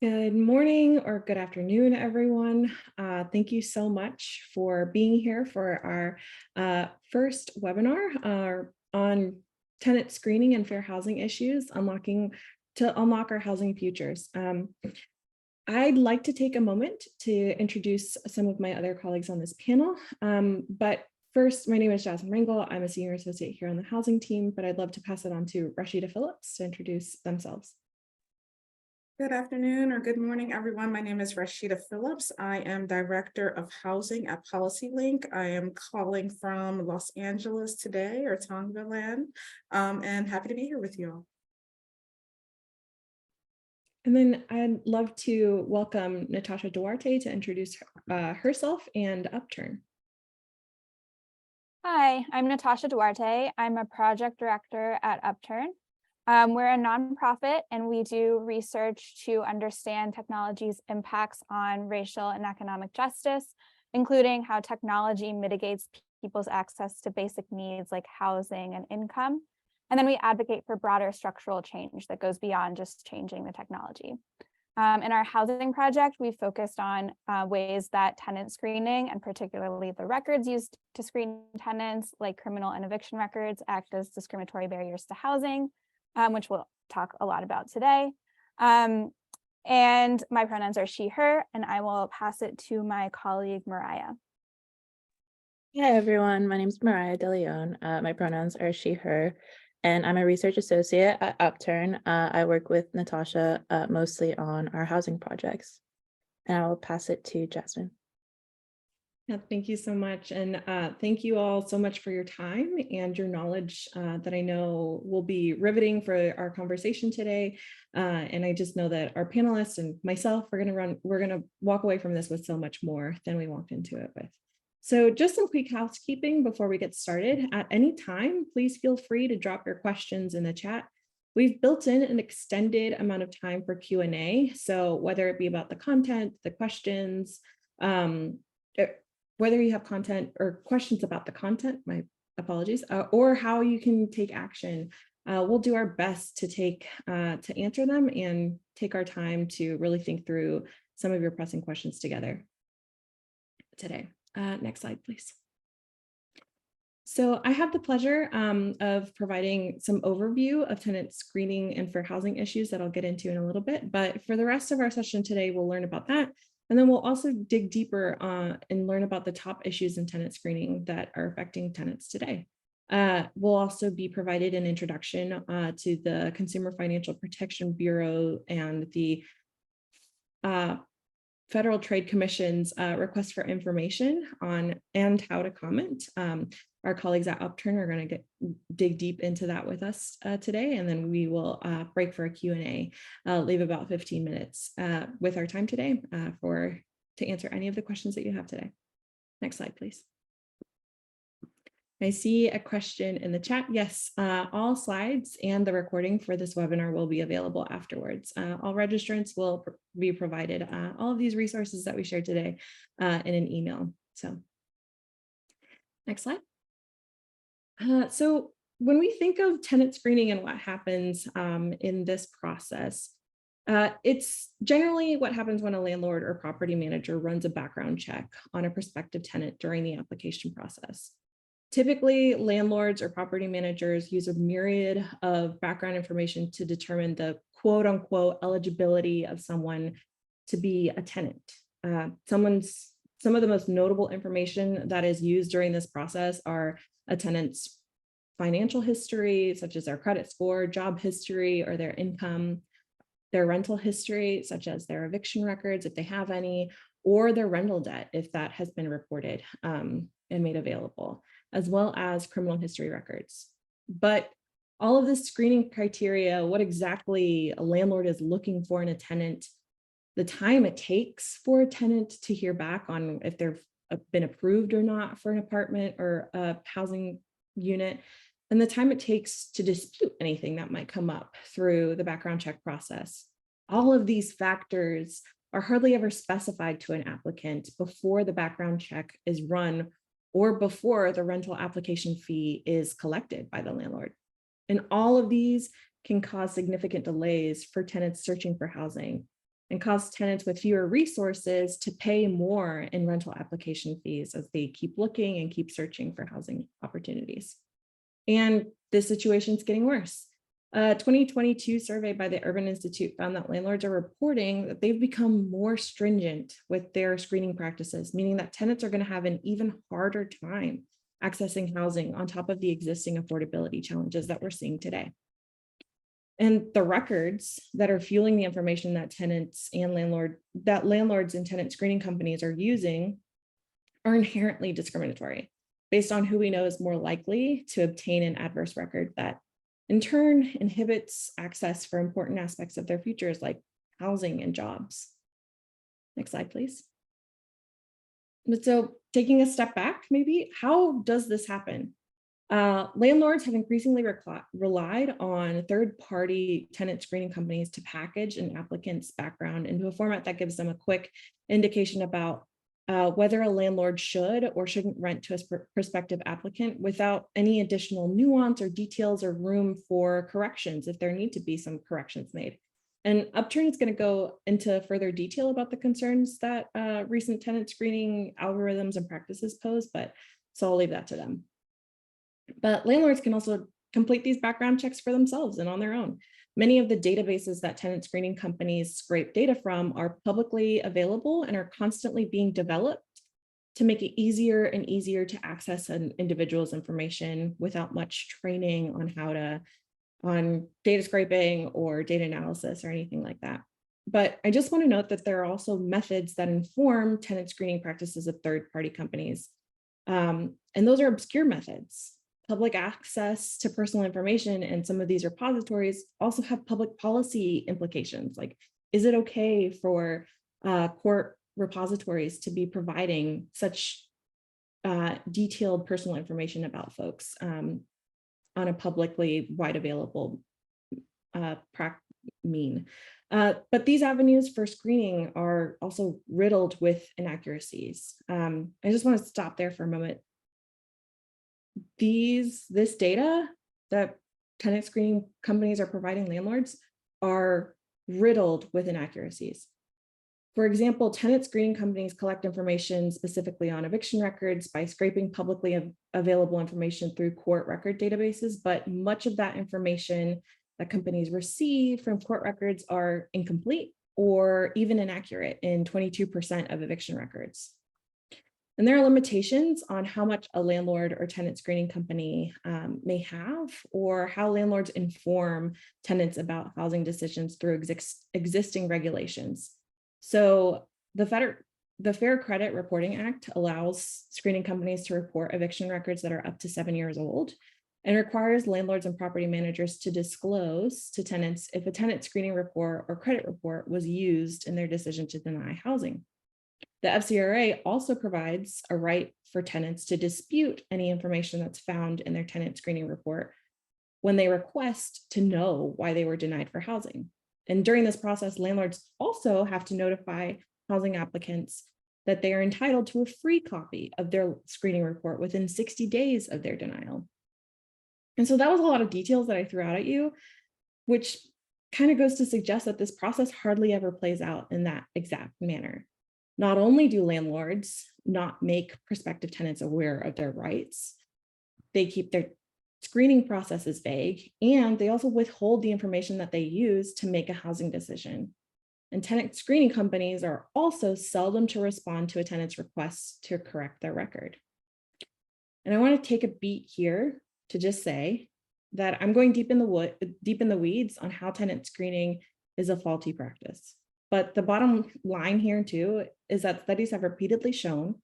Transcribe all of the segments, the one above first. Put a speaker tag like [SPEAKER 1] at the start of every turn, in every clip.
[SPEAKER 1] Good morning or good afternoon, everyone. Thank you so much for being here for our first webinar on tenant screening and fair housing issues, unlock our housing futures. I'd like to take a moment to introduce some of my other colleagues on this panel. But first, my name is Jasmine Rangel. I'm a senior associate here on the housing team, but I'd love to pass it on to Rashida Phillips to introduce themselves.
[SPEAKER 2] Good afternoon or good morning, everyone. My name is Rashida Phillips. I am Director of Housing at PolicyLink. I am calling from Los Angeles today, or Tongaland, and happy to be here with you all.
[SPEAKER 1] And then I'd love to welcome Natasha Duarte to introduce herself and Upturn.
[SPEAKER 3] Hi, I'm Natasha Duarte. I'm a project director at Upturn. We're a nonprofit and we do research to understand technology's impacts on racial and economic justice, including how technology mitigates people's access to basic needs like housing and income. And then we advocate for broader structural change that goes beyond just changing the technology. In our housing project, we focused on ways that tenant screening, and particularly the records used to screen tenants, like criminal and eviction records, act as discriminatory barriers to housing, which we'll talk a lot about today. And my pronouns are she, her, and I will pass it to my colleague, Mariah.
[SPEAKER 4] Hi, everyone. My name is Mariah De Leon. My pronouns are she, her, and I'm a research associate at Upturn. I work with Natasha mostly on our housing projects, and I will pass it to Jasmine.
[SPEAKER 1] Yeah, thank you so much. And thank you all so much for your time and your knowledge that I know will be riveting for our conversation today. And I just know that our panelists and myself, we're gonna walk away from this with so much more than we walked into it with. So just some quick housekeeping before we get started. At any time, please feel free to drop your questions in the chat. We've built in an extended amount of time for Q&A. So whether it be about the content, the questions, whether you have content or questions about the content, my apologies, or how you can take action, we'll do our best to answer them and take our time to really think through some of your pressing questions together today. Next slide, please. So I have the pleasure of providing some overview of tenant screening and fair housing issues that I'll get into in a little bit. But for the rest of our session today, we'll learn about that. And then we'll also dig deeper and learn about the top issues in tenant screening that are affecting tenants today. We'll also be provided an introduction to the Consumer Financial Protection Bureau and the Federal Trade Commission's request for information on and how to comment. Our colleagues at Upturn are going to dig deep into that with us today, and then we will break for a Q&A, leave about 15 minutes with our time today to answer any of the questions that you have today. Next slide, please. I see a question in the chat. Yes, all slides and the recording for this webinar will be available afterwards. All registrants will be provided all of these resources that we shared today in an email. So next slide. So when we think of tenant screening and what happens in this process, it's generally what happens when a landlord or property manager runs a background check on a prospective tenant during the application process. Typically, landlords or property managers use a myriad of background information to determine the quote unquote eligibility of someone to be a tenant. Some of the most notable information that is used during this process are a tenant's financial history, such as their credit score, job history, or their income, their rental history, such as their eviction records, if they have any, or their rental debt, if that has been reported and made available, as well as criminal history records. But all of this screening criteria, what exactly a landlord is looking for in a tenant, the time it takes for a tenant to hear back on if they've been approved or not for an apartment or a housing unit, and the time it takes to dispute anything that might come up through the background check process. All of these factors are hardly ever specified to an applicant before the background check is run or before the rental application fee is collected by the landlord. And all of these can cause significant delays for tenants searching for housing. and cause tenants with fewer resources to pay more in rental application fees as they keep looking and keep searching for housing opportunities. And this situation is getting worse. A 2022 survey by the Urban Institute found that landlords are reporting that they've become more stringent with their screening practices, meaning that tenants are going to have an even harder time accessing housing on top of the existing affordability challenges that we're seeing today. And the records that are fueling the information that landlords and tenant screening companies are using are inherently discriminatory based on who we know is more likely to obtain an adverse record that in turn inhibits access for important aspects of their futures like housing and jobs. Next slide, please. But so taking a step back, maybe, how does this happen? Landlords have increasingly relied on third-party tenant screening companies to package an applicant's background into a format that gives them a quick indication about whether a landlord should or shouldn't rent to a prospective applicant without any additional nuance or details or room for corrections if there need to be some corrections made. And Upturn is going to go into further detail about the concerns that recent tenant screening algorithms and practices pose, but so I'll leave that to them. But landlords can also complete these background checks for themselves and on their own. Many of the databases that tenant screening companies scrape data from are publicly available and are constantly being developed to make it easier and easier to access an individual's information without much training on data scraping or data analysis or anything like that. But I just want to note that there are also methods that inform tenant screening practices of third-party companies. And those are obscure methods. Public access to personal information and some of these repositories also have public policy implications. Like, is it okay for court repositories to be providing such detailed personal information about folks on a publicly wide available mean? But these avenues for screening are also riddled with inaccuracies. I just want to stop there for a moment. This data that tenant screening companies are providing landlords are riddled with inaccuracies. For example, tenant screening companies collect information specifically on eviction records by scraping publicly available information through court record databases, but much of that information that companies receive from court records are incomplete or even inaccurate in 22% of eviction records. And there are limitations on how much a landlord or tenant screening company may have, or how landlords inform tenants about housing decisions through existing regulations. So the Fair Credit Reporting Act allows screening companies to report eviction records that are up to 7 years old and requires landlords and property managers to disclose to tenants if a tenant screening report or credit report was used in their decision to deny housing. The FCRA also provides a right for tenants to dispute any information that's found in their tenant screening report when they request to know why they were denied for housing. And during this process, landlords also have to notify housing applicants that they are entitled to a free copy of their screening report within 60 days of their denial. And so that was a lot of details that I threw out at you, which kind of goes to suggest that this process hardly ever plays out in that exact manner. Not only do landlords not make prospective tenants aware of their rights, they keep their screening processes vague, and they also withhold the information that they use to make a housing decision. And tenant screening companies are also seldom to respond to a tenant's requests to correct their record. And I want to take a beat here to just say that I'm going deep in the weeds on how tenant screening is a faulty practice. But the bottom line here too is that studies have repeatedly shown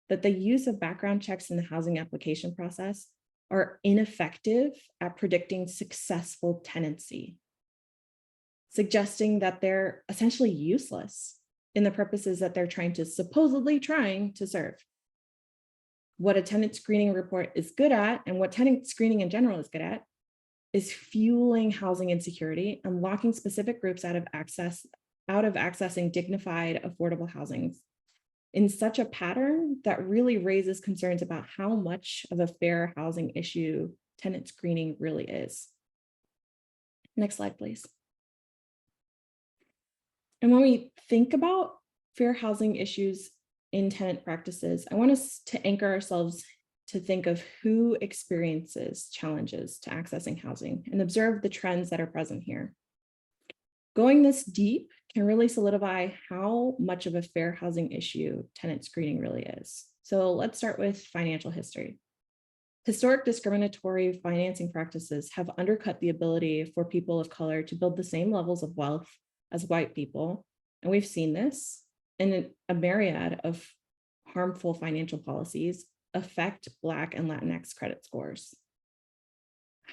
[SPEAKER 1] that the use of background checks in the housing application process are ineffective at predicting successful tenancy, suggesting that they're essentially useless in the purposes that they're supposedly trying to serve. What a tenant screening report is good at, and what tenant screening in general is good at, is fueling housing insecurity and locking specific groups out of accessing dignified, affordable housing in such a pattern that really raises concerns about how much of a fair housing issue tenant screening really is. Next slide, please. And when we think about fair housing issues in tenant practices, I want us to anchor ourselves to think of who experiences challenges to accessing housing and observe the trends that are present here. Going this deep can really solidify how much of a fair housing issue tenant screening really is. So let's start with financial history. Historic discriminatory financing practices have undercut the ability for people of color to build the same levels of wealth as white people. And we've seen this in a myriad of harmful financial policies affect Black and Latinx credit scores.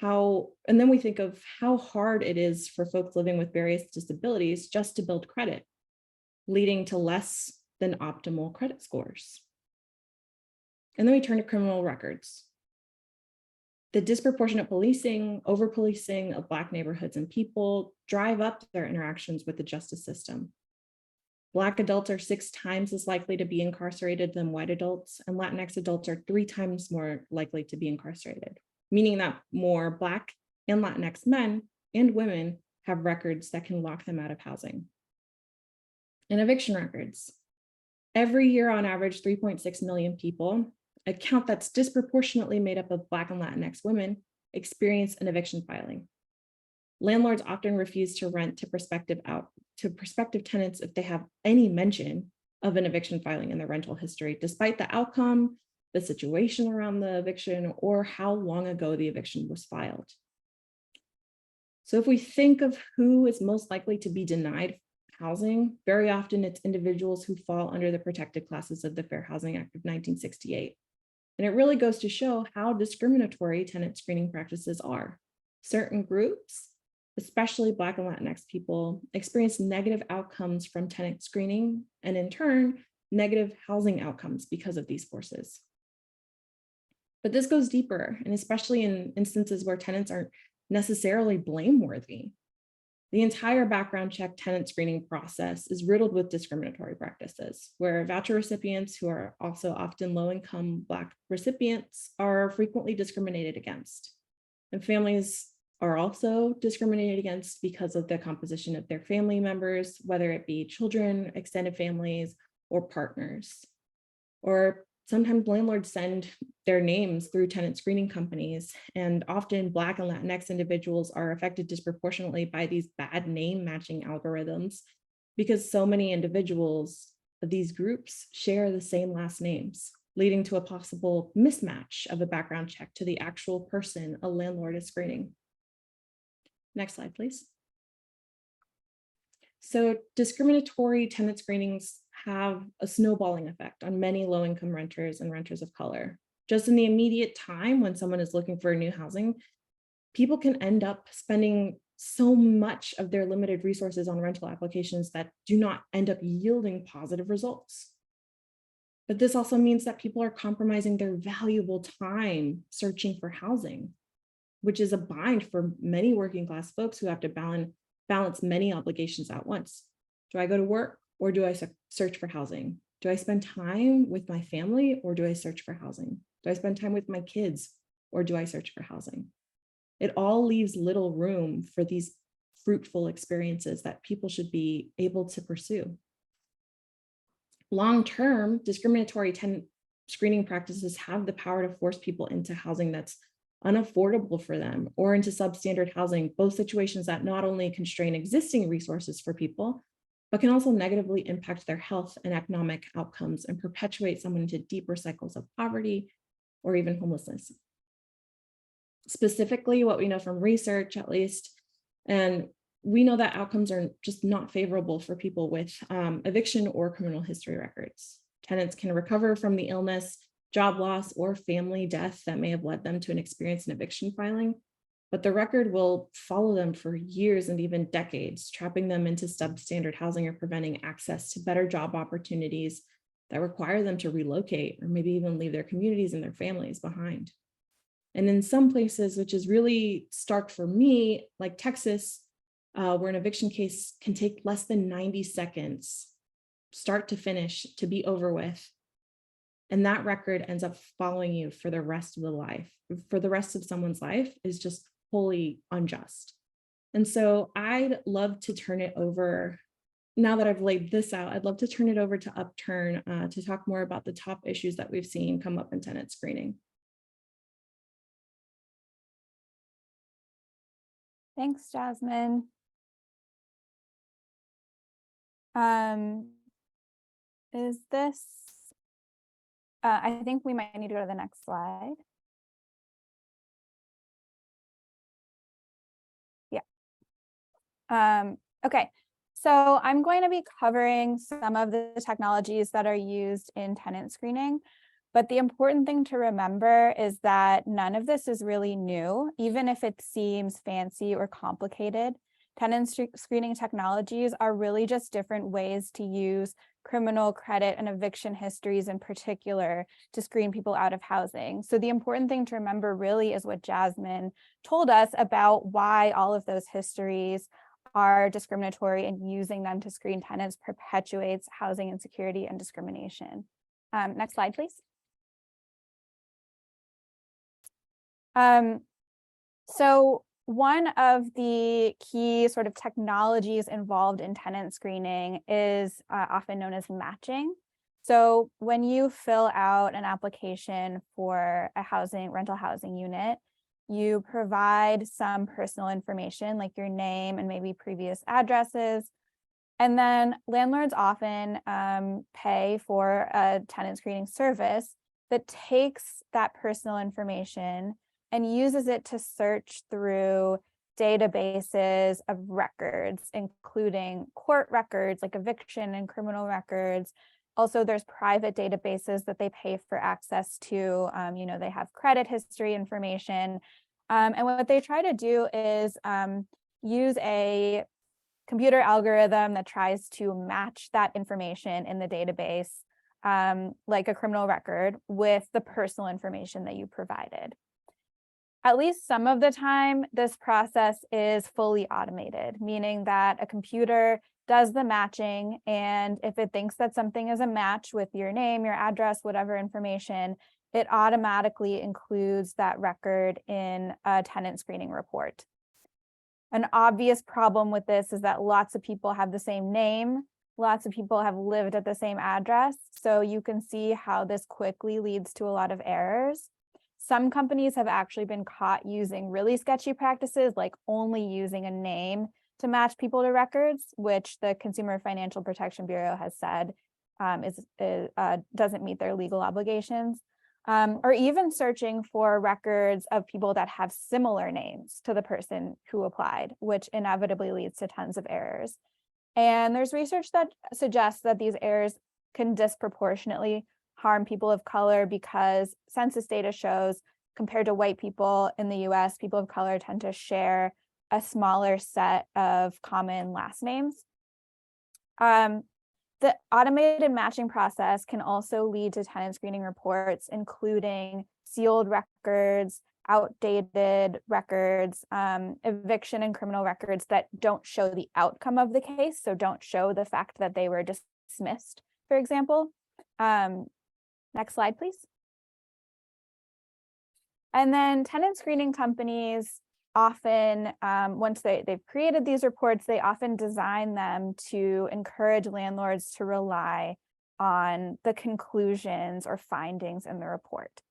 [SPEAKER 1] And then we think of how hard it is for folks living with various disabilities just to build credit, leading to less than optimal credit scores. And then we turn to criminal records. The disproportionate policing, over-policing of Black neighborhoods and people drive up their interactions with the justice system. Black adults are 6 times as likely to be incarcerated than white adults, and Latinx adults are 3 times more likely to be incarcerated, meaning that more Black and Latinx men and women have records that can lock them out of housing. And eviction records. Every year, on average, 3.6 million people, a count that's disproportionately made up of Black and Latinx women, experience an eviction filing. Landlords often refuse to rent to prospective tenants if they have any mention of an eviction filing in their rental history, despite the outcome, the situation around the eviction, or how long ago the eviction was filed. So if we think of who is most likely to be denied housing, very often it's individuals who fall under the protected classes of the Fair Housing Act of 1968. And it really goes to show how discriminatory tenant screening practices are. Certain groups, especially Black and Latinx people, experience negative outcomes from tenant screening, and in turn, negative housing outcomes because of these forces. But this goes deeper, and especially in instances where tenants aren't necessarily blameworthy. The entire background check tenant screening process is riddled with discriminatory practices, where voucher recipients, who are also often low-income Black recipients, are frequently discriminated against. And families are also discriminated against because of the composition of their family members, whether it be children, extended families, or partners. Or sometimes landlords send their names through tenant screening companies, and often Black and Latinx individuals are affected disproportionately by these bad name matching algorithms because so many individuals of these groups share the same last names, leading to a possible mismatch of a background check to the actual person a landlord is screening. Next slide, please. So discriminatory tenant screenings have a snowballing effect on many low-income renters and renters of color. Just in the immediate time when someone is looking for new housing, people can end up spending so much of their limited resources on rental applications that do not end up yielding positive results. But this also means that people are compromising their valuable time searching for housing, which is a bind for many working class folks who have to balance many obligations at once. Do I go to work, or do I search for housing? Do I spend time with my family, or do I search for housing? Do I spend time with my kids, or do I search for housing? It all leaves little room for these fruitful experiences that people should be able to pursue. Long-term, discriminatory tenant screening practices have the power to force people into housing that's unaffordable for them, or into substandard housing, both situations that not only constrain existing resources for people, but can also negatively impact their health and economic outcomes and perpetuate someone into deeper cycles of poverty or even homelessness. Specifically, what we know from research, at least, and we know that outcomes are just not favorable for people with eviction or criminal history records. Tenants can recover from the illness, job loss, or family death that may have led them to experience an eviction filing, but the record will follow them for years and even decades, trapping them into substandard housing or preventing access to better job opportunities that require them to relocate or maybe even leave their communities and their families behind. And in some places, which is really stark for me, like Texas, where an eviction case can take less than 90 seconds, start to finish, to be over with. And that record ends up following you for the rest of someone's life is just wholly unjust. And so I'd love to turn it over now that I've laid this out, I'd love to turn it over to Upturn to talk more about the top issues that we've seen come up in tenant screening.
[SPEAKER 3] Thanks, Jasmine. Is this, I think we might need to go to the next slide. Yeah. Okay, so I'm going to be covering some of the technologies that are used in tenant screening, but the important thing to remember is that none of this is really new, even if it seems fancy or complicated. Tenant screening technologies are really just different ways to use criminal, credit, and eviction histories in particular to screen people out of housing. So the important thing to remember really is what Jasmine told us about why all of those histories are discriminatory, and using them to screen tenants perpetuates housing insecurity and discrimination. Next slide, please. So one of the key sort of technologies involved in tenant screening is often known as matching. So when you fill out an application for a rental housing unit, you provide some personal information like your name and maybe previous addresses. And then landlords often pay for a tenant screening service that takes that personal information and uses it to search through databases of records, including court records like eviction and criminal records. Also, there's private databases that they pay for access to. They have credit history information. And what they try to do is use a computer algorithm that tries to match that information in the database, like a criminal record, with the personal information that you provided. At least some of the time, this process is fully automated, meaning that a computer does the matching, and if it thinks that something is a match with your name, your address, whatever information, it automatically includes that record in a tenant screening report. An obvious problem with this is that lots of people have the same name, lots of people have lived at the same address, so you can see how this quickly leads to a lot of errors. Some companies have actually been caught using really sketchy practices, like only using a name to match people to records, which the Consumer Financial Protection Bureau has said doesn't meet their legal obligations, or even searching for records of people that have similar names to the person who applied, which inevitably leads to tons of errors. And there's research that suggests that these errors can disproportionately harm people of color because census data shows, compared to white people in the US, people of color tend to share a smaller set of common last names. The automated matching process can also lead to tenant screening reports, including sealed records, outdated records, eviction and criminal records that don't show the outcome of the case, so don't show the fact that they were dismissed, for example. Next slide, please. And then tenant screening companies often, once they've created these reports, they often design them to encourage landlords to rely on the conclusions or findings in the report.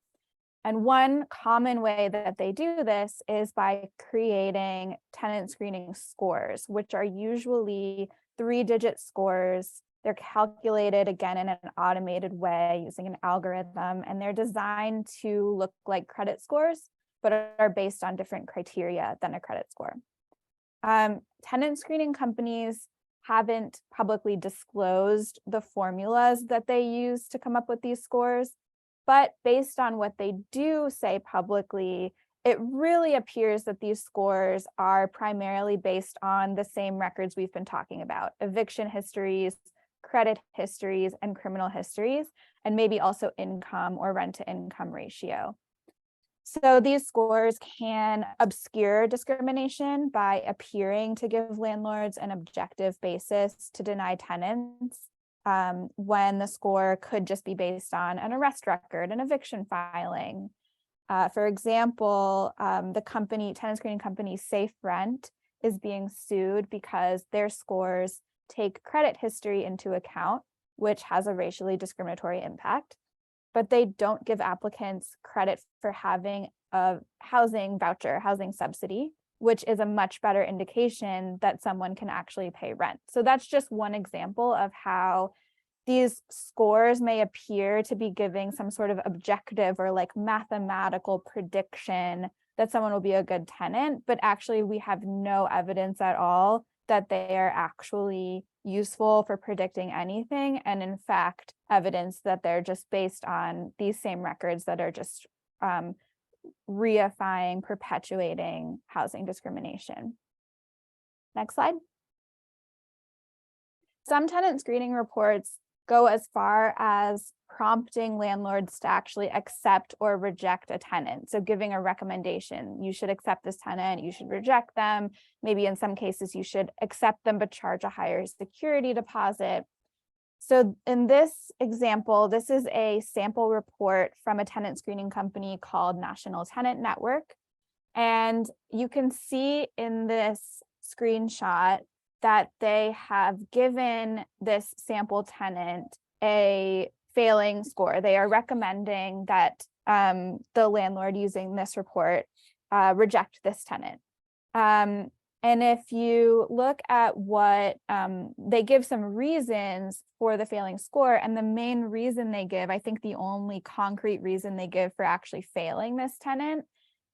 [SPEAKER 3] And one common way that they do this is by creating tenant screening scores, which are usually 3-digit scores. They're calculated again in an automated way using an algorithm, and they're designed to look like credit scores, but are based on different criteria than a credit score. Tenant screening companies haven't publicly disclosed the formulas that they use to come up with these scores, but based on what they do say publicly, it really appears that these scores are primarily based on the same records we've been talking about: eviction histories, credit histories, and criminal histories, and maybe also income or rent to income ratio. So these scores can obscure discrimination by appearing to give landlords an objective basis to deny tenants, when the score could just be based on an arrest record, an eviction filing. For example, the tenant screening company Safe Rent is being sued because their scores take credit history into account, which has a racially discriminatory impact, but they don't give applicants credit for having a housing voucher, housing subsidy, which is a much better indication that someone can actually pay rent. So that's just one example of how these scores may appear to be giving some sort of objective or like mathematical prediction that someone will be a good tenant, but actually we have no evidence at all that they are actually useful for predicting anything. And in fact, evidence that they're just based on these same records that are just reifying, perpetuating housing discrimination. Next slide. Some tenant screening reports go as far as prompting landlords to actually accept or reject a tenant. So giving a recommendation, you should accept this tenant, you should reject them. Maybe in some cases you should accept them, but charge a higher security deposit. So in this example, this is a sample report from a tenant screening company called National Tenant Network. And you can see in this screenshot that they have given this sample tenant a failing score. They are recommending that the landlord using this report reject this tenant. And if you look at what they give some reasons for the failing score, and the main reason they give, I think the only concrete reason they give for actually failing this tenant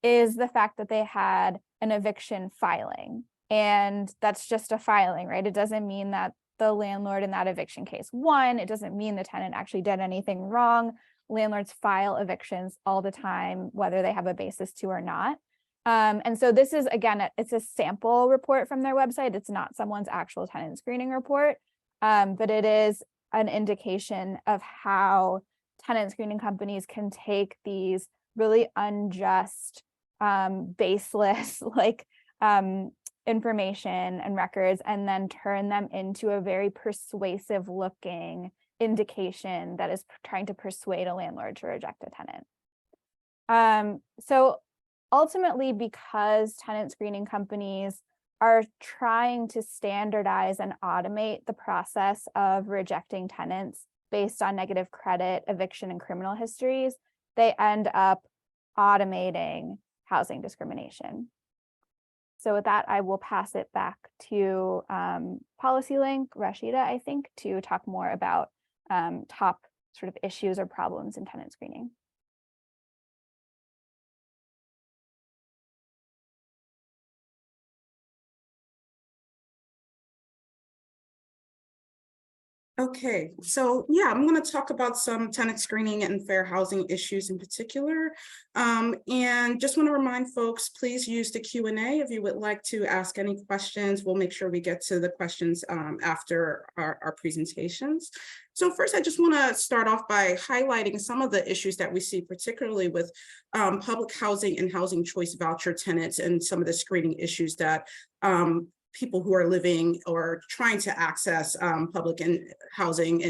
[SPEAKER 3] is the fact that they had an eviction filing. And that's just a filing, right? It doesn't mean that the landlord in that eviction case won. It doesn't mean the tenant actually did anything wrong. Landlords file evictions all the time, whether they have a basis to or not. And so this is, again, it's a sample report from their website. It's not someone's actual tenant screening report, but it is an indication of how tenant screening companies can take these really unjust, baseless, like information and records and then turn them into a very persuasive looking indication that is trying to persuade a landlord to reject a tenant. So ultimately, because tenant screening companies are trying to standardize and automate the process of rejecting tenants based on negative credit, eviction, and criminal histories, they end up automating housing discrimination. So with that, I will pass it back to PolicyLink, Rashida, I think, to talk more about top sort of issues or problems in tenant screening.
[SPEAKER 2] Okay, so yeah, I'm going to talk about some tenant screening and fair housing issues in particular. And just want to remind folks, please use the Q&A if you would like to ask any questions. We'll make sure we get to the questions after our presentations. So first, I just want to start off by highlighting some of the issues that we see, particularly with public housing and housing choice voucher tenants and some of the screening issues that people who are living or trying to access public and housing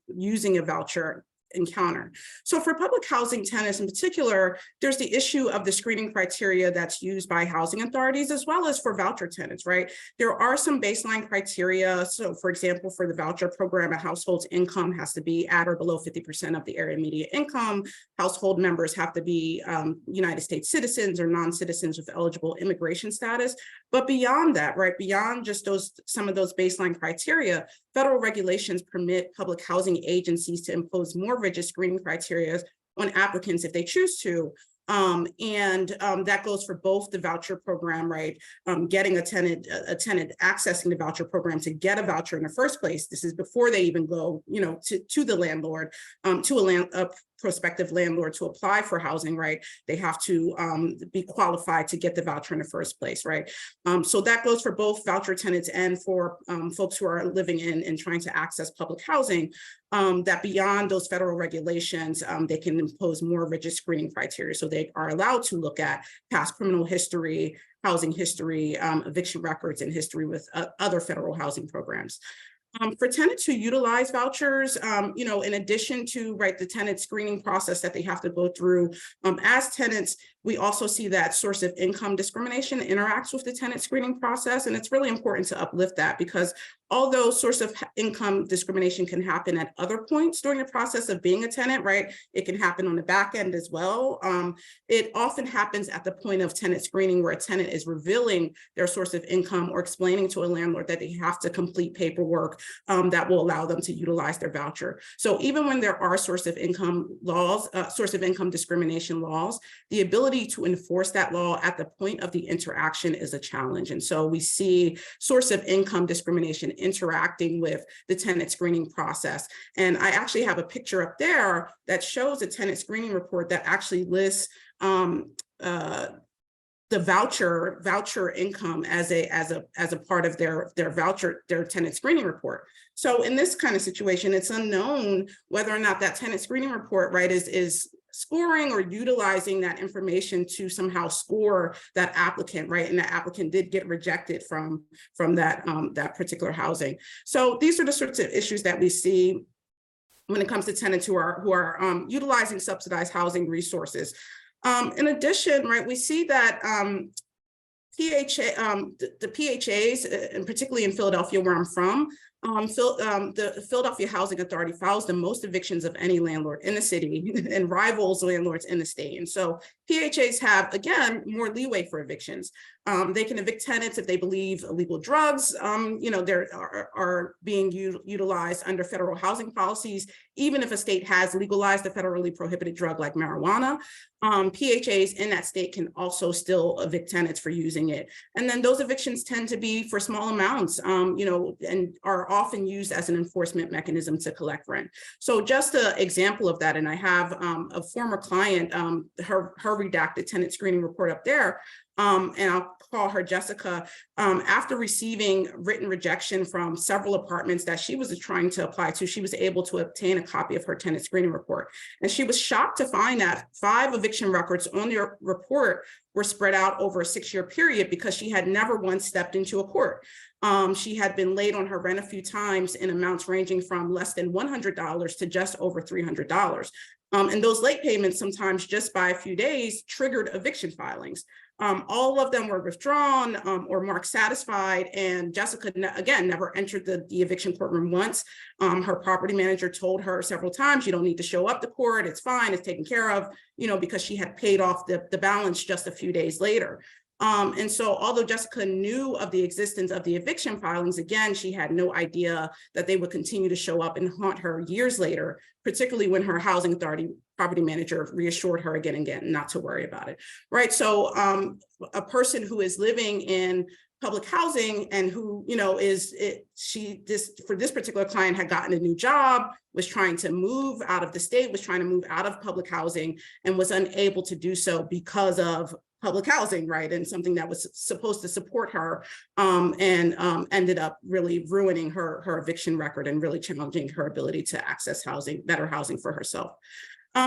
[SPEAKER 2] using a voucher encounter. So for public housing tenants in particular, there's the issue of the screening criteria that's used by housing authorities as well as for voucher tenants, right? There are some baseline criteria. So for example, for the voucher program, a household's income has to be at or below 50% of the area median income. Household members have to be United States citizens or non-citizens with eligible immigration status. But beyond that, right, beyond just some of those baseline criteria, federal regulations permit public housing agencies to impose more rigid screening criteria on applicants if they choose to. That goes for both the voucher program, right? Getting a tenant accessing the voucher program to get a voucher in the first place. This is before they even go, to the landlord, to a prospective landlord to apply for housing, right? They have to be qualified to get the voucher in the first place, right? So that goes for both voucher tenants and for folks who are living in and trying to access public housing, that beyond those federal regulations, they can impose more rigid screening criteria. So they are allowed to look at past criminal history, housing history, eviction records, and history with other federal housing programs. For tenants who utilize vouchers, in addition to the tenant screening process that they have to go through, as tenants, We also see that source of income discrimination interacts with the tenant screening process. And it's really important to uplift that, because although source of income discrimination can happen at other points during the process of being a tenant, right? It can happen on the back end as well. It often happens at the point of tenant screening, where a tenant is revealing their source of income or explaining to a landlord that they have to complete paperwork that will allow them to utilize their voucher. So even when there are source of income laws, source of income discrimination laws, the ability to enforce that law at the point of the interaction is a challenge. And so we see source of income discrimination interacting with the tenant screening process. And I actually have a picture up there that shows a tenant screening report that actually lists the voucher income as a part of their tenant screening report. So in this kind of situation, it's unknown whether or not that tenant screening report, right, is scoring or utilizing that information to somehow score that applicant, right? And the applicant did get rejected from that particular housing. So these are the sorts of issues that we see when it comes to tenants who are utilizing subsidized housing resources. In addition, right, we see that the PHAs, and particularly in Philadelphia, where I'm from, the Philadelphia Housing Authority files the most evictions of any landlord in the city and rivals landlords in the state. And so PHAs have, again, more leeway for evictions. They can evict tenants if they believe illegal drugs, are being utilized under federal housing policies, even if a state has legalized a federally prohibited drug like marijuana. PHAs in that state can also still evict tenants for using it. And then those evictions tend to be for small amounts, and are often used as an enforcement mechanism to collect rent. So just an example of that, and I have a former client, her redacted tenant screening report up there, and I'll call her Jessica. After receiving written rejection from several apartments that she was trying to apply to, she was able to obtain a copy of her tenant screening report. And she was shocked to find that 5 eviction records on the report were spread out over a 6-year period, because she had never once stepped into a court. She had been late on her rent a few times in amounts ranging from less than $100 to just over $300. And those late payments, sometimes just by a few days, triggered eviction filings. All of them were withdrawn or marked satisfied, and Jessica, again, never entered the eviction courtroom once. Her property manager told her several times, you don't need to show up to court, it's fine, it's taken care of, because she had paid off the balance just a few days later. And so although Jessica knew of the existence of the eviction filings, again, she had no idea that they would continue to show up and haunt her years later, particularly when her housing authority property manager reassured her again and again not to worry about it, right? So a person who is living in public housing and who, for this particular client had gotten a new job, was trying to move out of the state, was trying to move out of public housing, and was unable to do so because of public housing, right? And something that was supposed to support her, and ended up really ruining her eviction record and really challenging her ability to access housing, better housing for herself.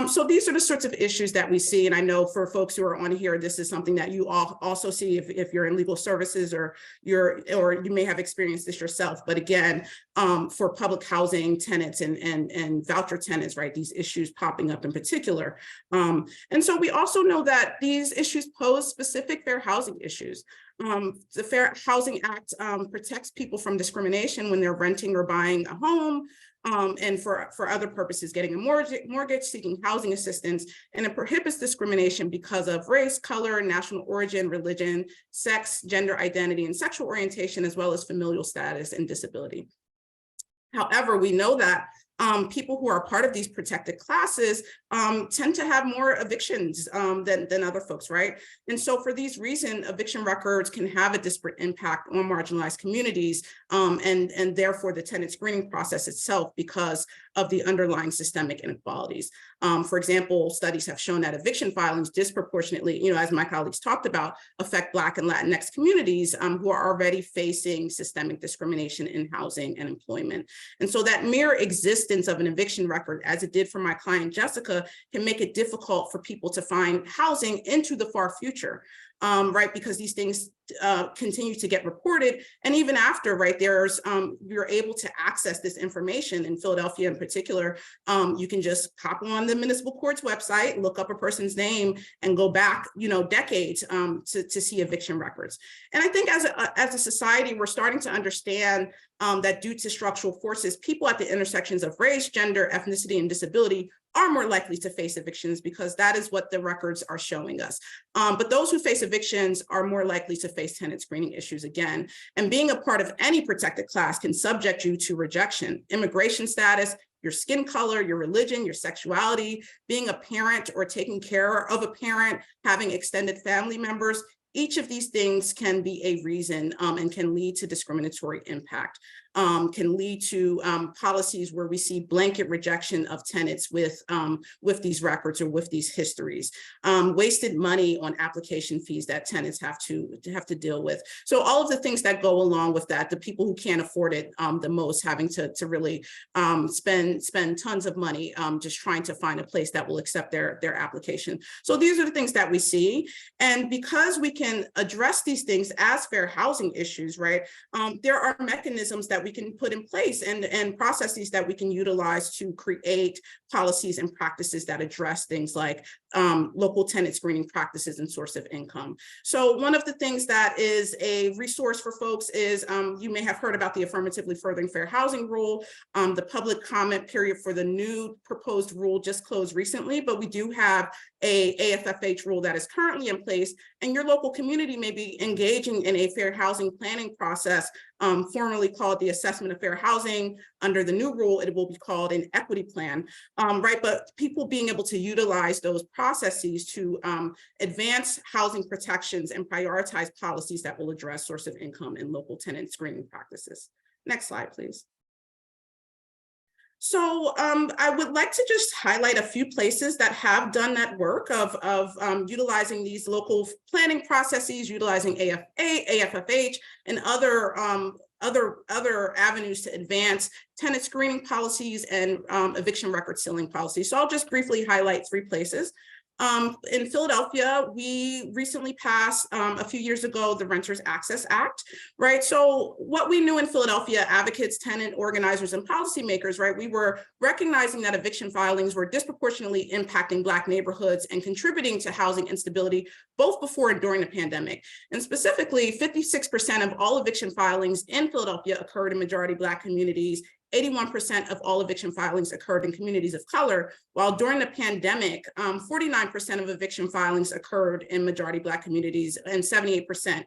[SPEAKER 2] So these are the sorts of issues that we see. And I know for folks who are on here, this is something that you all also see if you're in legal services or you may have experienced this yourself. But again, for public housing tenants and voucher tenants, right, these issues popping up in particular. And so we also know that these issues pose specific fair housing issues. The Fair Housing Act protects people from discrimination when they're renting or buying a home, and for other purposes, getting a mortgage, seeking housing assistance, and it prohibits discrimination because of race, color, national origin, religion, sex, gender identity, and sexual orientation, as well as familial status and disability. However, we know that people who are part of these protected classes tend to have more evictions than other folks, right? And so for these reasons, eviction records can have a disparate impact on marginalized communities, and therefore the tenant screening process itself, because of the underlying systemic inequalities. For example, studies have shown that eviction filings disproportionately, as my colleagues talked about, affect Black and Latinx communities who are already facing systemic discrimination in housing and employment. And so that mere existence of an eviction record, as it did for my client Jessica, can make it difficult for people to find housing into the far future. right? Because these things continue to get reported. And even after, right, you're able to access this information in Philadelphia in particular. You can just hop on the municipal court's website, look up a person's name and go back, decades to see eviction records. And I think as a society, we're starting to understand that due to structural forces, people at the intersections of race, gender, ethnicity, and disability are more likely to face evictions because that is what the records are showing us. But those who face evictions are more likely to face tenant screening issues again. And being a part of any protected class can subject you to rejection, immigration status, your skin color, your religion, your sexuality, being a parent or taking care of a parent, having extended family members. Each of these things can be a reason and can lead to discriminatory impact, can lead to policies where we see blanket rejection of tenants with these records or with these histories, wasted money on application fees that tenants have to deal with. So all of the things that go along with that, the people who can't afford it the most having to really spend tons of money just trying to find a place that will accept their application. So these are the things that we see. And because we can address these things as fair housing issues, right, there are mechanisms that we can put in place and processes that we can utilize to create policies and practices that address things like local tenant screening practices and source of income. So one of the things that is a resource for folks is you may have heard about the affirmatively furthering fair housing rule. The public comment period for the new proposed rule just closed recently, but we do have a AFFH rule that is currently in place, and your local community may be engaging in a fair housing planning process, formerly called the assessment of fair housing. Under the new rule, it will be called an equity plan, right? But people being able to utilize those processes to advance housing protections and prioritize policies that will address source of income and local tenant screening practices. Next slide, please. So I would like to just highlight a few places that have done that work of utilizing these local planning processes, utilizing AFFH, and other avenues to advance tenant screening policies and eviction record sealing policies. So I'll just briefly highlight 3 places. In Philadelphia, we recently passed a few years ago the Renters Access Act, right? So what we knew in Philadelphia, advocates, tenant organizers, and policymakers, right, we were recognizing that eviction filings were disproportionately impacting Black neighborhoods and contributing to housing instability both before and during the pandemic. And specifically, 56% of all eviction filings in Philadelphia occurred in majority Black communities. 81% of all eviction filings occurred in communities of color, while during the pandemic, 49% of eviction filings occurred in majority Black communities and 78%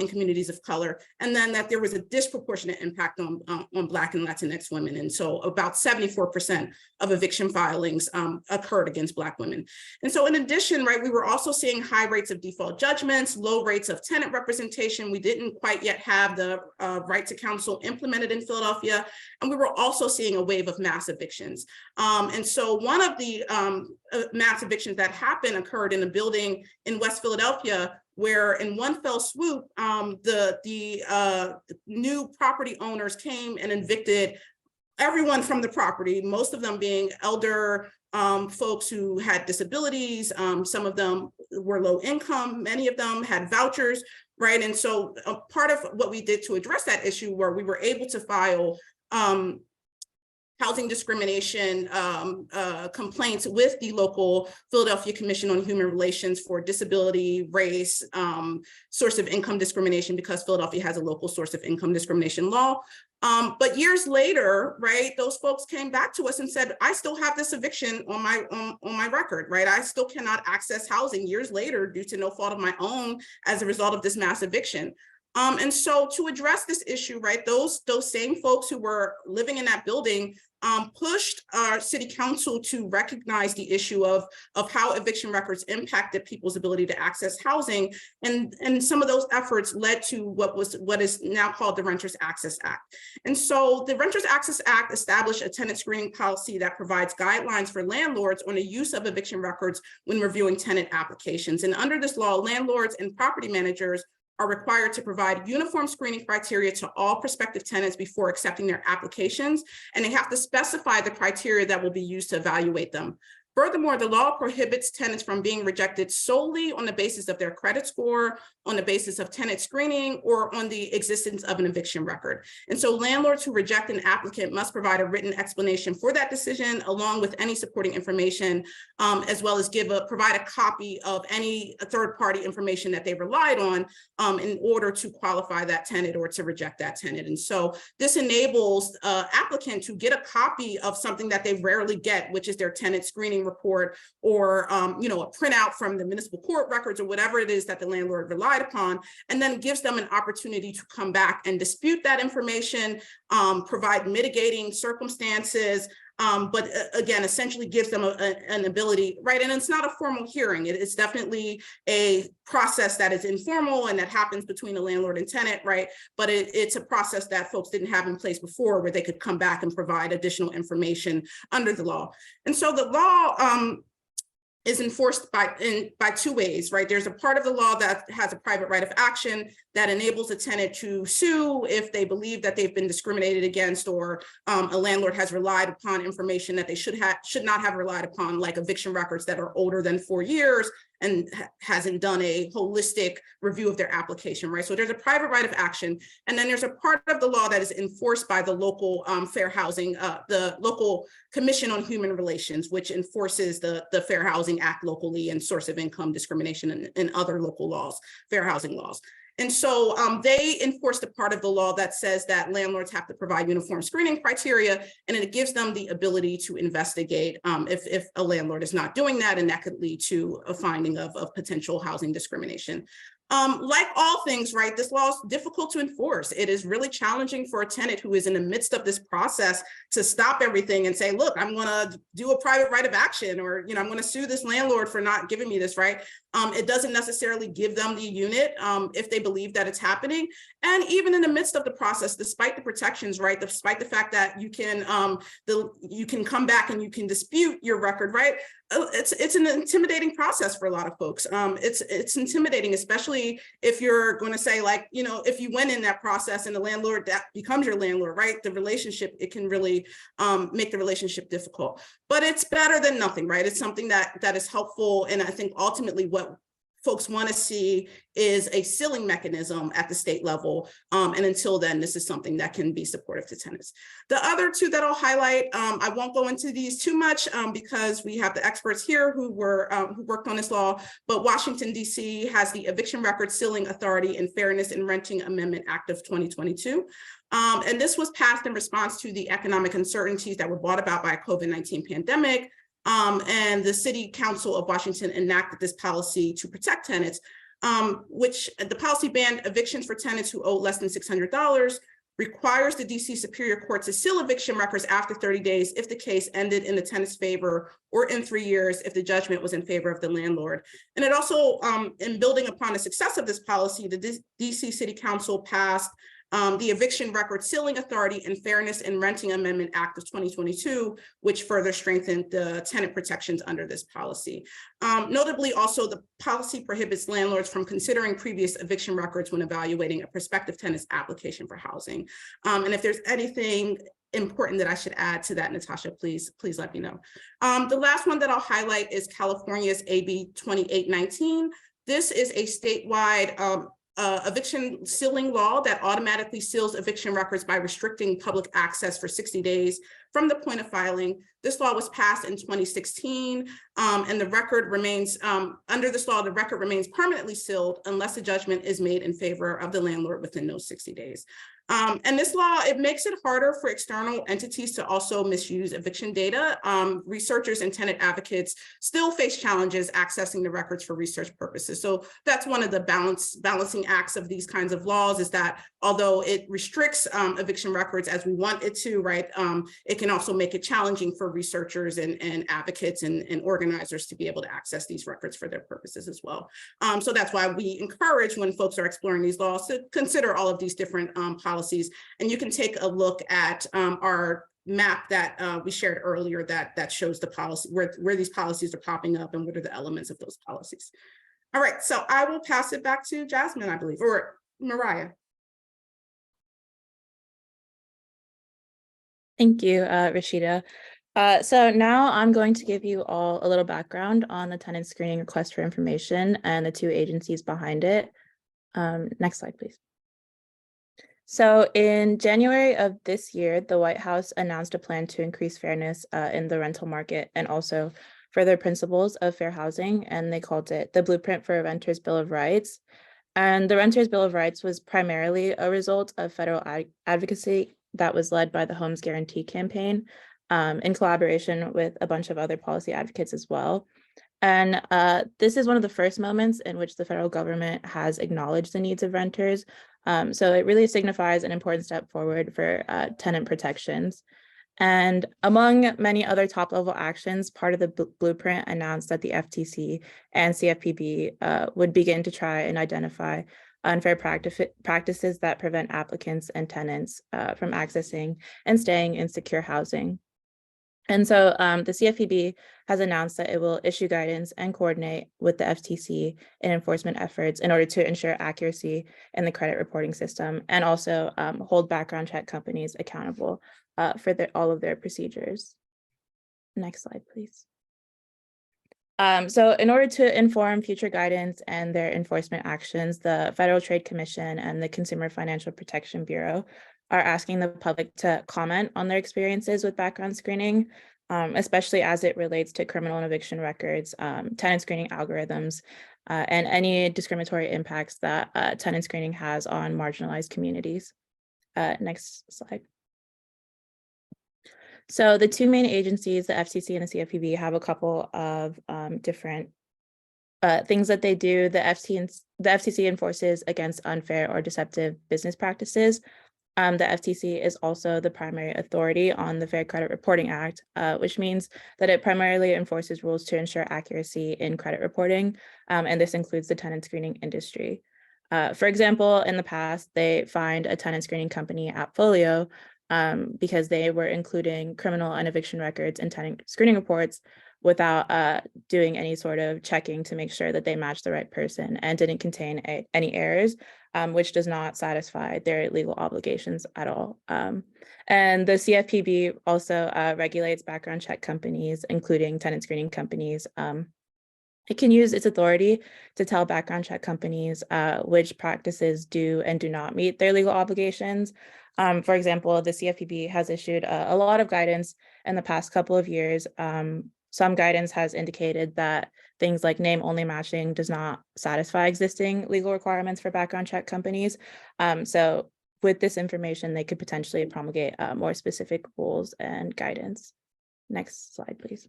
[SPEAKER 2] in communities of color, and then that there was a disproportionate impact on Black and Latinx women. And so about 74% of eviction filings occurred against Black women. And so in addition, right, we were also seeing high rates of default judgments, low rates of tenant representation. We didn't quite yet have the right to counsel implemented in Philadelphia. And we were also seeing a wave of mass evictions. And so one of the mass evictions that happened occurred in a building in West Philadelphia, where in one fell swoop, the new property owners came and evicted everyone from the property, most of them being elder folks who had disabilities. Some of them were low income, many of them had vouchers, right? And so part of what we did to address that issue were we were able to file housing discrimination complaints with the local Philadelphia Commission on Human Relations for disability, race, source of income discrimination, because Philadelphia has a local source of income discrimination law. But years later, right, those folks came back to us and said, I still have this eviction on my record, right? I still cannot access housing years later due to no fault of my own as a result of this mass eviction. And so to address this issue, right, those same folks who were living in that building pushed our city council to recognize the issue of how eviction records impacted people's ability to access housing. And some of those efforts led to what is now called the Renters Access Act. And so the Renters Access Act established a tenant screening policy that provides guidelines for landlords on the use of eviction records when reviewing tenant applications. And under this law, landlords and property managers are required to provide uniform screening criteria to all prospective tenants before accepting their applications, and they have to specify the criteria that will be used to evaluate them. Furthermore, the law prohibits tenants from being rejected solely on the basis of their credit score, on the basis of tenant screening, or on the existence of an eviction record. And so landlords who reject an applicant must provide a written explanation for that decision, along with any supporting information, as well as provide a copy of any third-party information that they relied on in order to qualify that tenant or to reject that tenant. And so this enables applicant to get a copy of something that they rarely get, which is their tenant screening report, or a printout from the municipal court records, or whatever it is that the landlord relied upon, and then gives them an opportunity to come back and dispute that information, provide mitigating circumstances, but again, essentially gives them an ability, right? And it's not a formal hearing. It's definitely a process that is informal and that happens between a landlord and tenant, right? But it's a process that folks didn't have in place before, where they could come back and provide additional information under the law. And so the law is enforced by two ways, right? There's a part of the law that has a private right of action that enables a tenant to sue if they believe that they've been discriminated against, or a landlord has relied upon information that they should not have relied upon, like eviction records that are older than 4 years and hasn't done a holistic review of their application, right? So there's a private right of action. And then there's a part of the law that is enforced by the local fair housing, the local Commission on Human Relations, which enforces the Fair Housing Act locally, and source of income discrimination and other local laws, fair housing laws. And so they enforce the part of the law that says that landlords have to provide uniform screening criteria, and it gives them the ability to investigate if a landlord is not doing that, and that could lead to a finding of potential housing discrimination. Like all things, right, this law is difficult to enforce. It is really challenging for a tenant who is in the midst of this process to stop everything and say, look, I'm gonna do a private right of action, or I'm gonna sue this landlord for not giving me this, right? It doesn't necessarily give them the unit if they believe that it's happening. And even in the midst of the process, despite the protections, right, despite the fact that you can come back and you can dispute your record, right? It's an intimidating process for a lot of folks. It's intimidating, especially if you're going to say, like, if you went in that process and the landlord that becomes your landlord, right? The relationship, it can really make the relationship difficult. But it's better than nothing, right? It's something that is helpful, and I think ultimately what folks want to see is a ceiling mechanism at the state level. And until then, this is something that can be supportive to tenants. The other two that I'll highlight, I won't go into these too much because we have the experts here who worked on this law, but Washington, D.C. has the Eviction Record Ceiling Authority and Fairness in Renting Amendment Act of 2022. And this was passed in response to the economic uncertainties that were brought about by a COVID-19 pandemic. And the City Council of Washington enacted this policy to protect tenants, which the policy banned evictions for tenants who owe less than $600, requires the DC Superior Court to seal eviction records after 30 days if the case ended in the tenant's favor, or in 3 years if the judgment was in favor of the landlord. And it also, in building upon the success of this policy, the DC City Council passed the Eviction Record Ceiling Authority and Fairness in Renting Amendment Act of 2022, which further strengthened the tenant protections under this policy. Notably, also, the policy prohibits landlords from considering previous eviction records when evaluating a prospective tenant's application for housing. And if there's anything important that I should add to that, Natasha, please let me know. The last one that I'll highlight is California's AB 2819. This is a statewide eviction sealing law that automatically seals eviction records by restricting public access for 60 days from the point of filing. This law was passed in 2016, and the record remains, under this law, the record remains permanently sealed unless a judgment is made in favor of the landlord within those 60 days. And this law, it makes it harder for external entities to also misuse eviction data. Researchers and tenant advocates still face challenges accessing the records for research purposes. So that's one of the balancing acts of these kinds of laws, is that although it restricts eviction records as we want it to, right, it can also make it challenging for researchers and advocates and organizers to be able to access these records for their purposes as well. So that's why we encourage, when folks are exploring these laws, to consider all of these different policies. And you can take a look at our map that we shared earlier that shows the policy, where these policies are popping up and what are the elements of those policies. All right, so I will pass it back to Jasmine, I believe, or Mariah.
[SPEAKER 4] Thank you, Rashida. So now I'm going to give you all a little background on the tenant screening request for information and the two agencies behind it. Next slide, please. So in January of this year, the White House announced a plan to increase fairness in the rental market and also further principles of fair housing, and they called it the Blueprint for a Renter's Bill of Rights. And the Renter's Bill of Rights was primarily a result of federal advocacy that was led by the Homes Guarantee Campaign in collaboration with a bunch of other policy advocates as well. And this is one of the first moments in which the federal government has acknowledged the needs of renters. So it really signifies an important step forward for tenant protections. And among many other top-level actions, part of the blueprint announced that the FTC and CFPB would begin to try and identify unfair practices that prevent applicants and tenants from accessing and staying in secure housing. And so the CFPB has announced that it will issue guidance and coordinate with the FTC in enforcement efforts in order to ensure accuracy in the credit reporting system and also hold background check companies accountable for all of their procedures. Next slide, please. So in order to inform future guidance and their enforcement actions, the Federal Trade Commission and the Consumer Financial Protection Bureau are asking the public to comment on their experiences with background screening, especially as it relates to criminal and eviction records, tenant screening algorithms, and any discriminatory impacts that tenant screening has on marginalized communities. Next slide. So the two main agencies, the FTC and the CFPB, have a couple of different things that they do. The FTC enforces against unfair or deceptive business practices. The FTC is also the primary authority on the Fair Credit Reporting Act, which means that it primarily enforces rules to ensure accuracy in credit reporting, and this includes the tenant screening industry. For example, in the past, they fined a tenant screening company, Appfolio, because they were including criminal and eviction records in tenant screening reports without doing any sort of checking to make sure that they matched the right person and didn't contain any errors, which does not satisfy their legal obligations at all. And the CFPB also regulates background check companies, including tenant screening companies. It can use its authority to tell background check companies which practices do and do not meet their legal obligations. For example, the CFPB has issued a lot of guidance in the past couple of years. Some guidance has indicated that things like name-only matching does not satisfy existing legal requirements for background check companies. So with this information, they could potentially promulgate more specific rules and guidance. Next slide, please.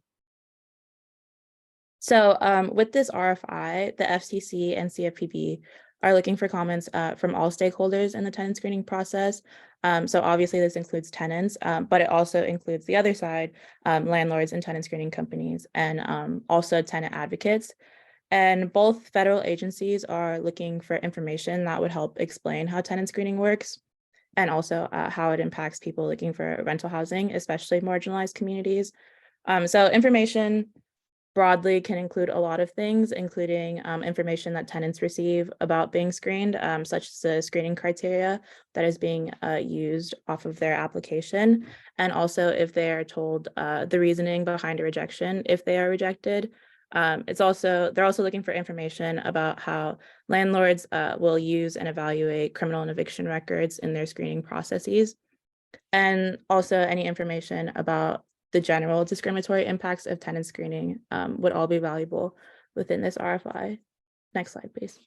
[SPEAKER 4] So with this RFI, the FTC and CFPB are looking for comments from all stakeholders in the tenant screening process. So obviously this includes tenants, but it also includes the other side, landlords and tenant screening companies, and also tenant advocates. And both federal agencies are looking for information that would help explain how tenant screening works and also how it impacts people looking for rental housing, especially marginalized communities. So information broadly can include a lot of things, including information that tenants receive about being screened, such as the screening criteria that is being used off of their application, and also if they are told the reasoning behind a rejection if they are rejected. They're also looking for information about how landlords will use and evaluate criminal and eviction records in their screening processes, and also any information about the general discriminatory impacts of tenant screening would all be valuable within this RFI. Next slide, please.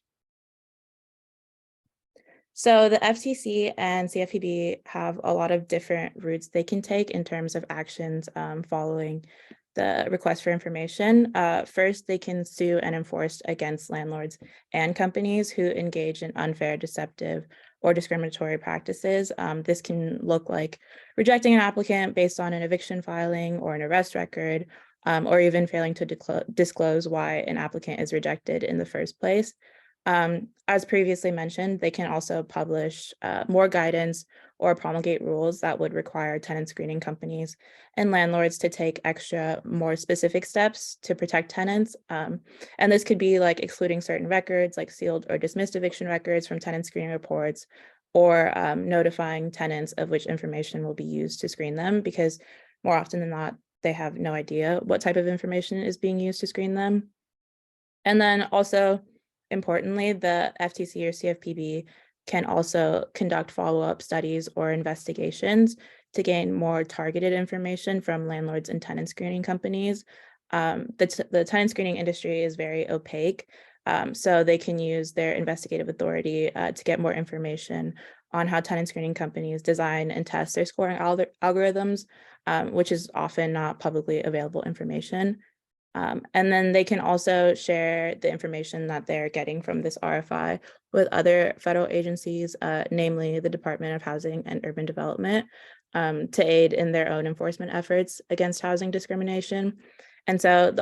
[SPEAKER 4] So the FTC and CFPB have a lot of different routes they can take in terms of actions following the request for information. First, they can sue and enforce against landlords and companies who engage in unfair, deceptive, or discriminatory practices. This can look like rejecting an applicant based on an eviction filing or an arrest record, or even failing to disclose why an applicant is rejected in the first place. As previously mentioned, they can also publish more guidance or promulgate rules that would require tenant screening companies and landlords to take extra, more specific steps to protect tenants. And this could be like excluding certain records, like sealed or dismissed eviction records from tenant screening reports, or notifying tenants of which information will be used to screen them, because more often than not, they have no idea what type of information is being used to screen them. And then also, importantly, the FTC or CFPB can also conduct follow-up studies or investigations to gain more targeted information from landlords and tenant screening companies. The tenant screening industry is very opaque, so they can use their investigative authority to get more information on how tenant screening companies design and test their scoring algorithms, which is often not publicly available information. And then they can also share the information that they're getting from this RFI with other federal agencies, namely the Department of Housing and Urban Development, to aid in their own enforcement efforts against housing discrimination. And so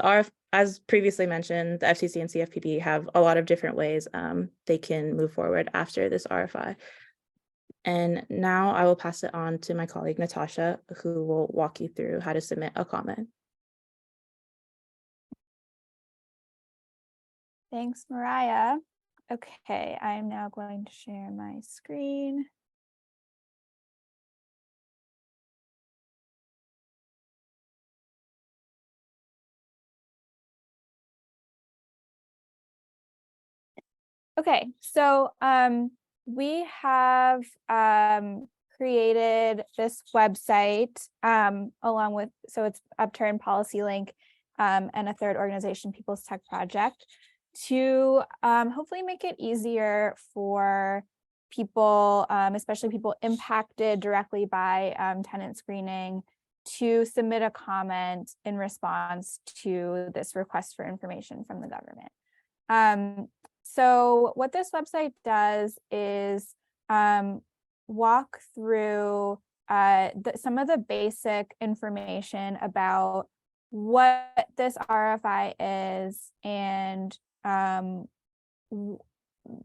[SPEAKER 4] as previously mentioned, the FTC and CFPB have a lot of different ways they can move forward after this RFI. And now I will pass it on to my colleague, Natasha, who will walk you through how to submit a comment.
[SPEAKER 3] Thanks, Mariah. Okay, I am now going to share my screen. Okay, so we have created this website along with, so it's Upturn Policy Link and a third organization, People's Tech Project, to hopefully make it easier for people, especially people impacted directly by tenant screening, to submit a comment in response to this request for information from the government. So what this website does is walk through some of the basic information about what this RFI is and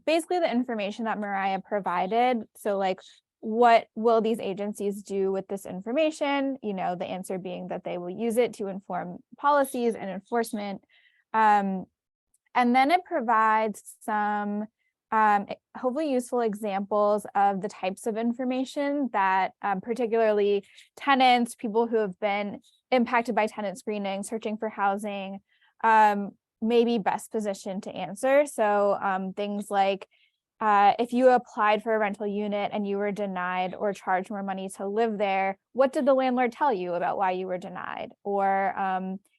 [SPEAKER 3] basically the information that Mariah provided. So like, what will these agencies do with this information? You know, the answer being that they will use it to inform policies and enforcement. And then it provides some hopefully useful examples of the types of information that particularly tenants, people who have been impacted by tenant screening, searching for housing, may be best positioned to answer. So things like if you applied for a rental unit and you were denied or charged more money to live there, what did the landlord tell you about why you were denied? Or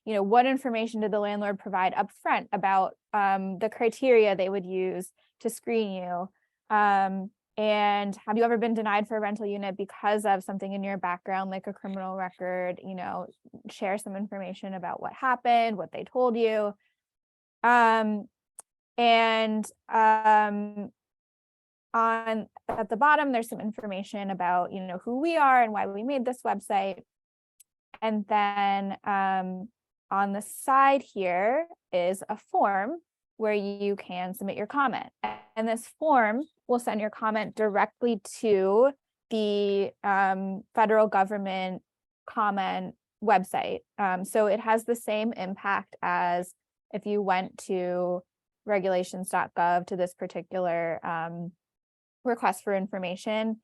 [SPEAKER 3] you know, what information did the landlord provide upfront about the criteria they would use to screen you? And have you ever been denied for a rental unit because of something in your background, like a criminal record? You know, share some information about what happened, what they told you. At the bottom, there's some information about, you know, who we are and why we made this website. And then on the side here is a form where you can submit your comment. And this form will send your comment directly to the federal government comment website. So it has the same impact as if you went to regulations.gov to this particular request for information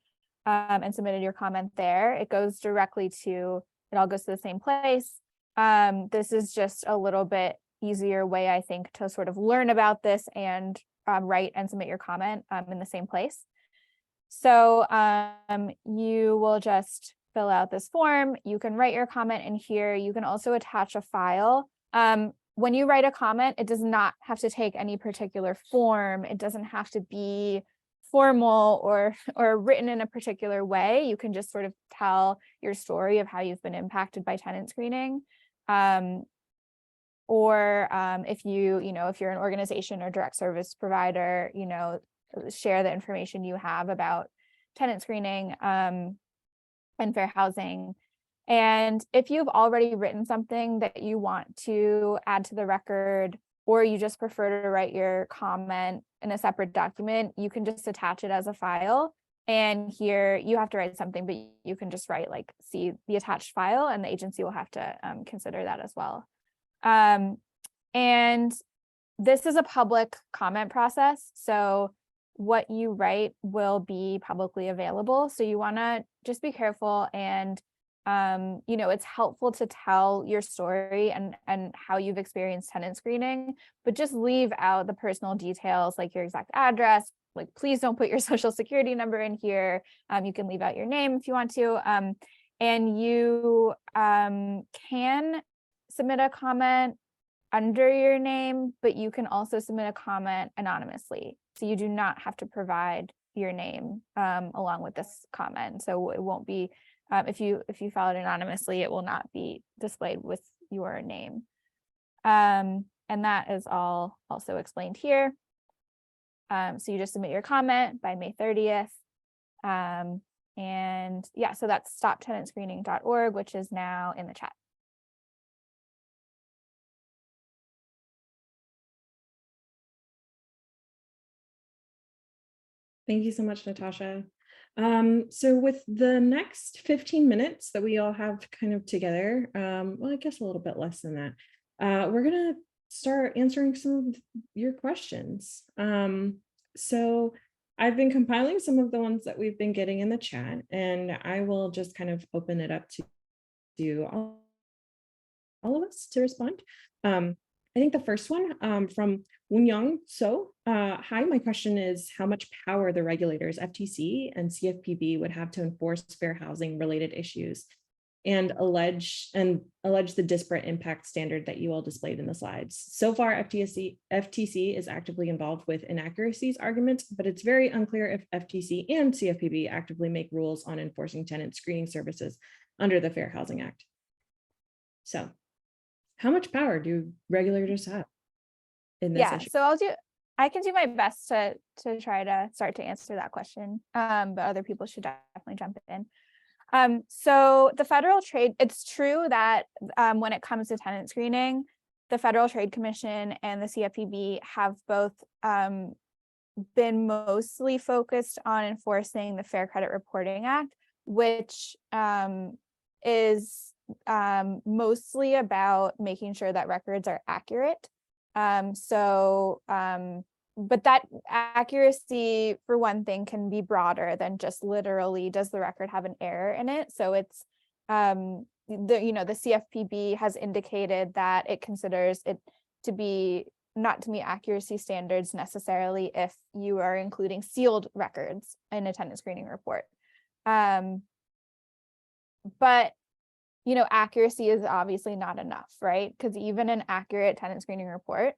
[SPEAKER 3] and submitted your comment there. It goes directly to, it all goes to the same place. This is just a little bit easier way, I think, to sort of learn about this and write and submit your comment in the same place. So you will just fill out this form. You can write your comment in here. You can also attach a file. When you write a comment, it does not have to take any particular form. It doesn't have to be formal or written in a particular way. You can just sort of tell your story of how you've been impacted by tenant screening. Or if you're an organization or direct service provider, you know, share the information you have about tenant screening and fair housing. And if you've already written something that you want to add to the record, or you just prefer to write your comment in a separate document, you can just attach it as a file. And here you have to write something, but you can just write like, see the attached file, and the agency will have to consider that as well. And this is a public comment process. So what you write will be publicly available. So you want to just be careful and it's helpful to tell your story and how you've experienced tenant screening, but just leave out the personal details like your exact address. Like, please don't put your social security number in here. You can leave out your name if you want to. And you can submit a comment under your name, but you can also submit a comment anonymously. So you do not have to provide your name along with this comment. So it won't be, if you file it anonymously, it will not be displayed with your name. And that is all also explained here. So you just submit your comment by May 30th. And yeah, so that's stoptenantscreening.org, which is now in the chat.
[SPEAKER 1] Thank you so much, Natasha. So with the next 15 minutes that we all have kind of together, well, I guess a little bit less than that, we're gonna start answering some of your questions. So I've been compiling some of the ones that we've been getting in the chat, and I will just kind of open it up to all of us to respond. I think the first one from Woonyang So. Hi, my question is how much power the regulators, FTC and CFPB, would have to enforce fair housing related issues and allege the disparate impact standard that you all displayed in the slides. So far, FTC is actively involved with inaccuracies arguments, but it's very unclear if FTC and CFPB actively make rules on enforcing tenant screening services under the Fair Housing Act. So how much power do regulators have in this issue?
[SPEAKER 3] So I can do my best to try to start to answer that question, but other people should definitely jump in. So the federal trade, it's true that when it comes to tenant screening, the Federal Trade Commission and the CFPB have both been mostly focused on enforcing the Fair Credit Reporting Act, which is mostly about making sure that records are accurate. But that accuracy, for one thing, can be broader than just literally, does the record have an error in it? So it's, the CFPB has indicated that it considers it to be not to meet accuracy standards necessarily if you are including sealed records in a tenant screening report. But accuracy is obviously not enough, right? Because even an accurate tenant screening report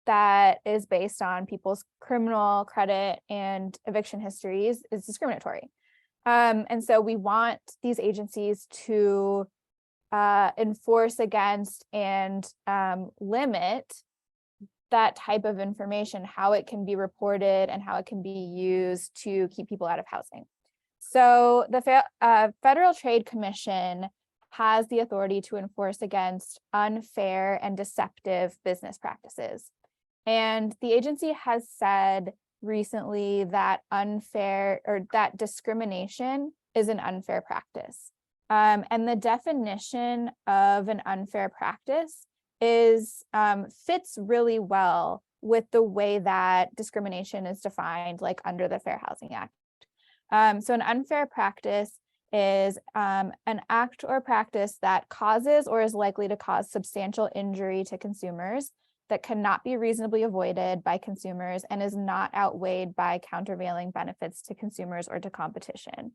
[SPEAKER 3] that is based on people's criminal, credit, and eviction histories is discriminatory. And so we want these agencies to enforce against and limit that type of information, how it can be reported and how it can be used to keep people out of housing. So the Federal Trade Commission has the authority to enforce against unfair and deceptive business practices. And the agency has said recently that that discrimination is an unfair practice. And the definition of an unfair practice fits really well with the way that discrimination is defined, like under the Fair Housing Act. So an unfair practice is an act or practice that causes or is likely to cause substantial injury to consumers that cannot be reasonably avoided by consumers and is not outweighed by countervailing benefits to consumers or to competition.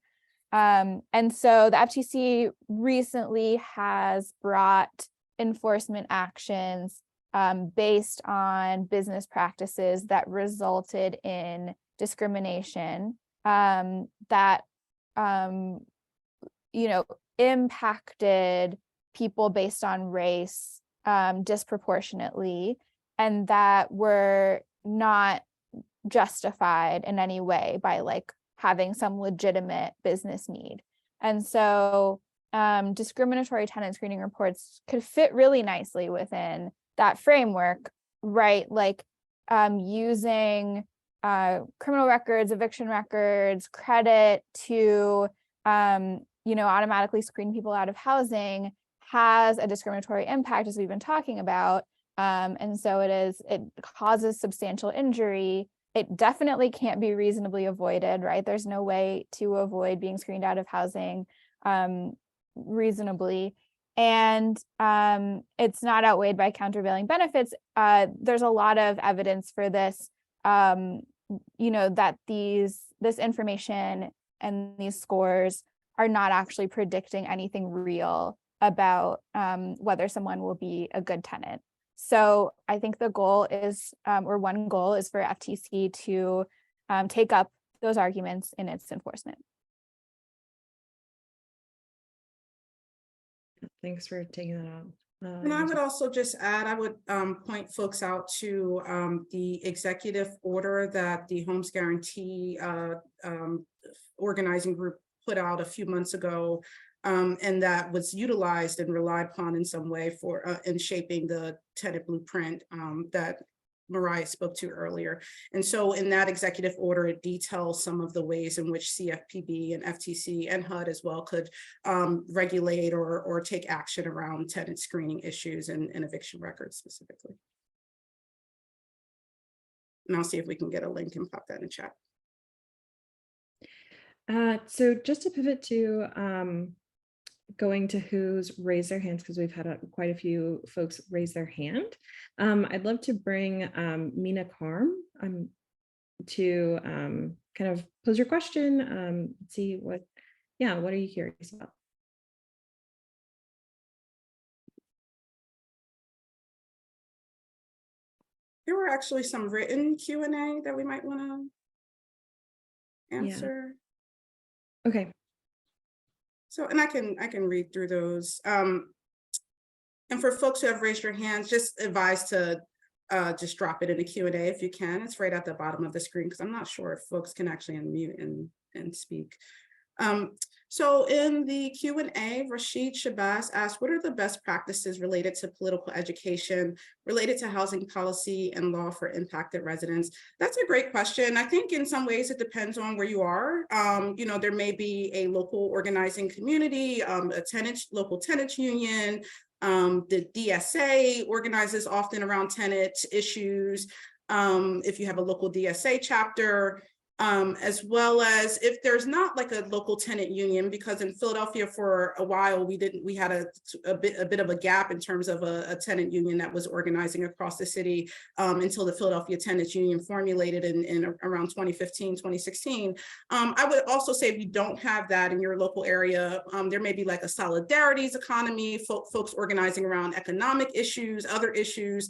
[SPEAKER 3] And so the FTC recently has brought enforcement actions based on business practices that resulted in discrimination that impacted people based on race disproportionately, and that were not justified in any way by having some legitimate business need. And so discriminatory tenant screening reports could fit really nicely within that framework, right? Using criminal records, eviction records, credit to automatically screen people out of housing has a discriminatory impact, as we've been talking about. And so it causes substantial injury. It definitely can't be reasonably avoided, right? There's no way to avoid being screened out of housing. reasonably, and it's not outweighed by countervailing benefits, there's a lot of evidence for this, that this information and these scores are not actually predicting anything real about whether someone will be a good tenant. So I think the goal is, or one goal is for FTC to take up those arguments in its enforcement.
[SPEAKER 1] Thanks for taking that out.
[SPEAKER 2] And I would also just add, I would point folks out to the executive order that the Homes Guarantee organizing group put out a few months ago, and that was utilized and relied upon in some way for in shaping the tenant blueprint that Mariah spoke to earlier. And so in that executive order, it details some of the ways in which CFPB and FTC and HUD as well could regulate or take action around tenant screening issues and eviction records specifically. And I'll see if we can get a link and pop that in chat.
[SPEAKER 1] So just to pivot to going to who's raised their hands, because we've had quite a few folks raise their hand. I'd love to bring Mina Karm to kind of pose your question, see what are you curious about?
[SPEAKER 2] There were actually some written Q&A that we might want to answer.
[SPEAKER 1] Yeah. Okay.
[SPEAKER 2] So, and I can read through those. And for folks who have raised your hands, just advise to just drop it in the Q&A if you can. It's right at the bottom of the screen because I'm not sure if folks can actually unmute and speak. So in the Q&A, Rashid Shabazz asked, what are the best practices related to political education, related to housing policy and law for impacted residents? That's a great question. I think in some ways it depends on where you are. There may be a local organizing community, a local tenants union, the DSA organizes often around tenant issues. If you have a local DSA chapter, as well as if there's not like a local tenant union, because in Philadelphia for a while we had a bit of a gap in terms of a tenant union that was organizing across the city until the Philadelphia Tenants Union formulated in around 2015, 2016. I would also say if you don't have that in your local area, there may be like a solidarities economy, folks organizing around economic issues, other issues,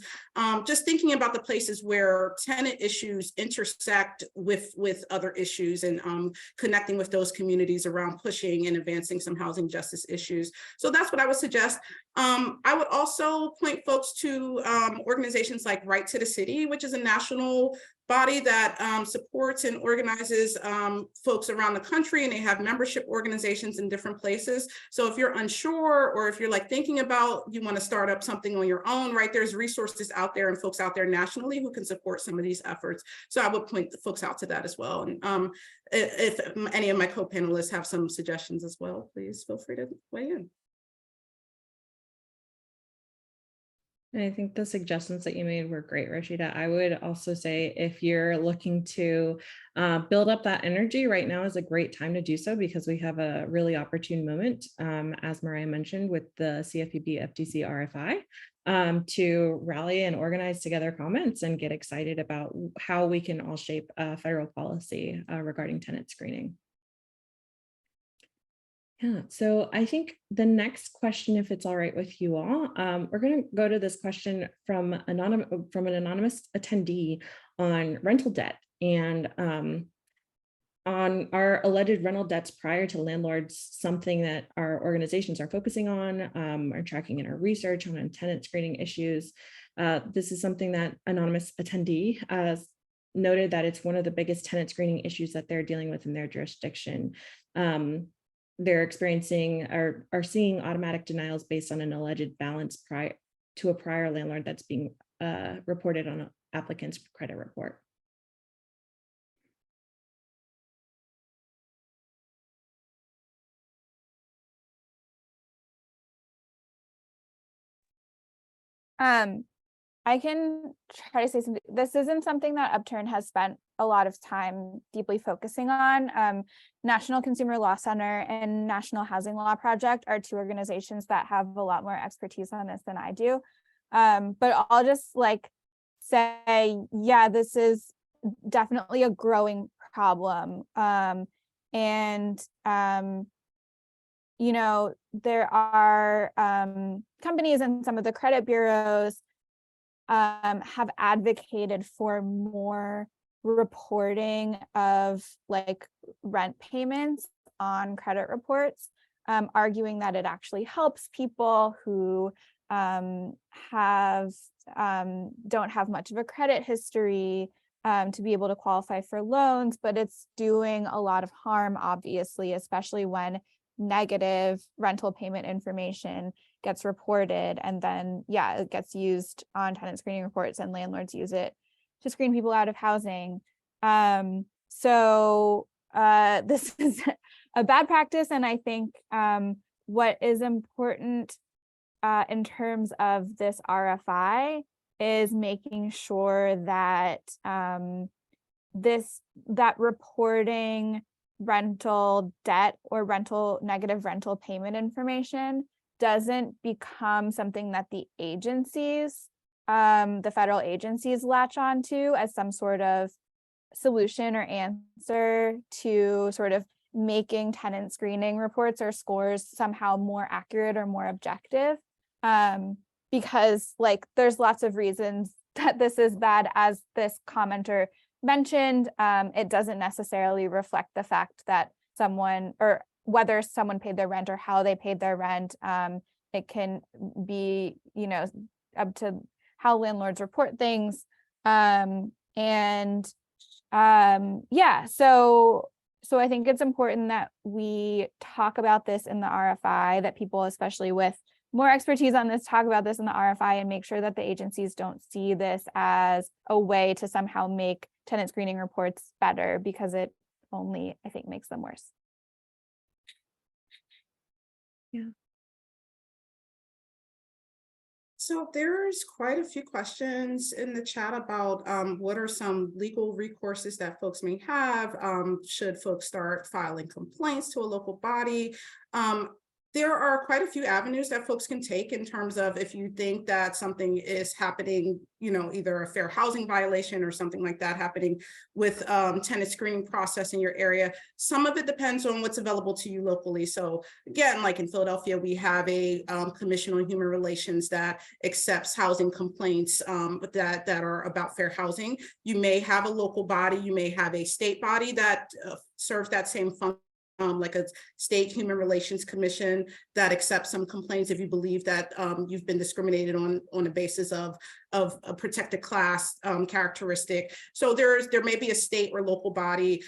[SPEAKER 2] just thinking about the places where tenant issues intersect with other issues and connecting with those communities around pushing and advancing some housing justice issues. So that's what I would suggest. I would also point folks to organizations like Right to the City, which is a national body that supports and organizes folks around the country, and they have membership organizations in different places. So if you're unsure, or if you're like thinking about you want to start up something on your own, right, there's resources out there and folks out there nationally who can support some of these efforts. So I would point the folks out to that as well. And if any of my co-panelists have some suggestions as well, please feel free to weigh in.
[SPEAKER 1] And I think the suggestions that you made were great, Rashida. I would also say if you're looking to build up that energy, right now is a great time to do so because we have a really opportune moment, as Mariah mentioned, with the CFPB FTC RFI, to rally and organize together comments and get excited about how we can all shape federal policy regarding tenant screening. Yeah, so I think the next question, if it's all right with you all, we're going to go to this question from an anonymous attendee on rental debt and on our alleged rental debts prior to landlords, something that our organizations are focusing on, are tracking in our research on tenant screening issues. This is something that anonymous attendee noted that it's one of the biggest tenant screening issues that they're dealing with in their jurisdiction. They're experiencing or are seeing automatic denials based on an alleged balance to a prior landlord that's being reported on an applicant's credit report.
[SPEAKER 3] I I can try to say something. This isn't something that Upturn has spent a lot of time deeply focusing on. National Consumer Law Center and National Housing Law Project are two organizations that have a lot more expertise on this than I do. But I'll just like say, yeah, this is definitely a growing problem. You know, there are companies and some of the credit bureaus have advocated for more reporting of like rent payments on credit reports, arguing that it actually helps people who don't have much of a credit history to be able to qualify for loans, but it's doing a lot of harm, obviously, especially when negative rental payment information gets reported, and then it gets used on tenant screening reports, and landlords use it to screen people out of housing. So this is a bad practice, and I think what is important in terms of this RFI is making sure that that reporting rental debt or negative rental payment information doesn't become something that the agencies, the federal agencies, latch onto as some sort of solution or answer to sort of making tenant screening reports or scores somehow more accurate or more objective. Because like there's lots of reasons that this is bad, as this commenter mentioned. It doesn't necessarily reflect the fact that someone, or whether someone paid their rent or how they paid their rent. It can be, you know, up to how landlords report things. So I think it's important that we talk about this in the RFI, that people, especially with more expertise on this, talk about this in the RFI, and make sure that the agencies don't see this as a way to somehow make tenant screening reports better, because it only, I think, makes them worse.
[SPEAKER 1] Yeah.
[SPEAKER 2] So there's quite a few questions in the chat about what are some legal recourses that folks may have. Should folks start filing complaints to a local body? There are quite a few avenues that folks can take in terms of if you think that something is happening, you know, either a fair housing violation or something like that happening with tenant screening process in your area. Some of it depends on what's available to you locally. So again, like in Philadelphia, we have a Commission on Human Relations that accepts housing complaints that are about fair housing. You may have a local body, you may have a state body that serves that same function. Like a state human relations commission that accepts some complaints if you believe that you've been discriminated on the basis of a protected class characteristic. So there may be a state or local body.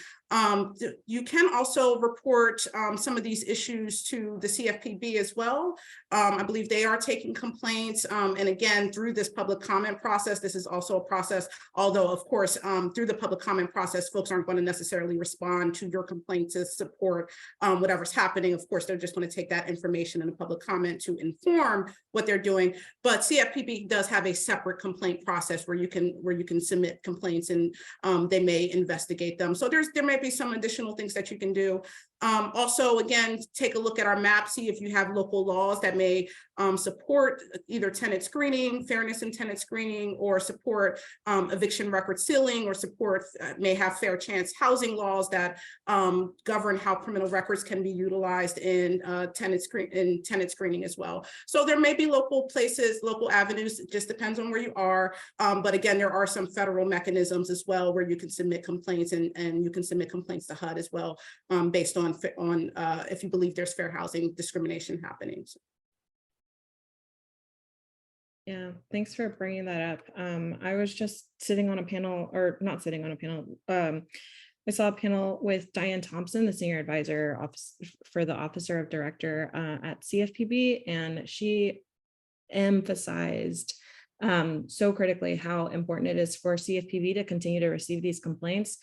[SPEAKER 2] You can also report some of these issues to the CFPB as well. I believe they are taking complaints. And again, through this public comment process, this is also a process, although of course, through the public comment process, folks aren't going to necessarily respond to your complaint to support whatever's happening. Of course, they're just going to take that information in a public comment to inform what they're doing. But CFPB does have a separate complaint process where you can submit complaints, and they may investigate them. So there may be some additional things that you can do. Also, again, take a look at our map, see if you have local laws that may support either tenant screening, fairness in tenant screening, or support eviction record sealing, or support may have fair chance housing laws that govern how criminal records can be utilized in tenant screening as well. So there may be local places, local avenues. It just depends on where you are. But again, there are some federal mechanisms as well where you can submit complaints, and you can submit complaints to HUD as well, based on if you believe there's fair housing discrimination happening.
[SPEAKER 1] Yeah, thanks for bringing that up. I was just sitting on a panel, or not sitting on a panel. I saw a panel with Diane Thompson, the senior advisor for the Officer of Director at CFPB, and she emphasized so critically how important it is for CFPB to continue to receive these complaints,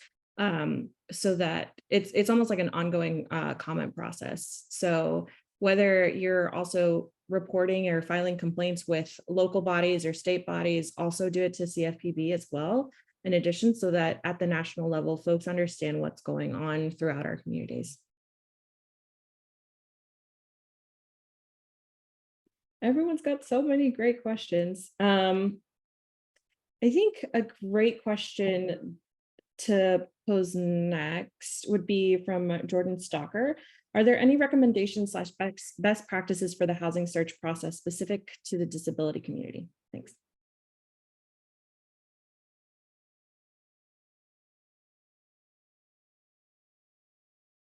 [SPEAKER 1] so that it's almost like an ongoing comment process. So whether you're also reporting or filing complaints with local bodies or state bodies, also do it to CFPB as well, in addition, so that at the national level, folks understand what's going on throughout our communities. Everyone's got so many great questions. I think a great question to pose next would be from Jordan Stalker. Are there any recommendations / best practices for the housing search process specific to the disability community? Thanks.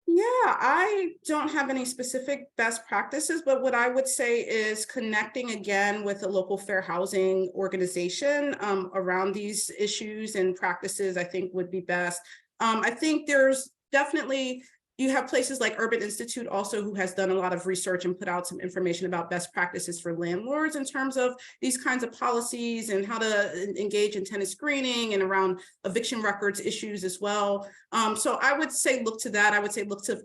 [SPEAKER 2] Yeah, I don't have any specific best practices, but what I would say is connecting again with a local fair housing organization around these issues and practices, I think would be best. I think there's definitely, you have places like Urban Institute also who has done a lot of research and put out some information about best practices for landlords in terms of these kinds of policies and how to engage in tenant screening and around eviction records issues as well. So I would say look to that. I would say look to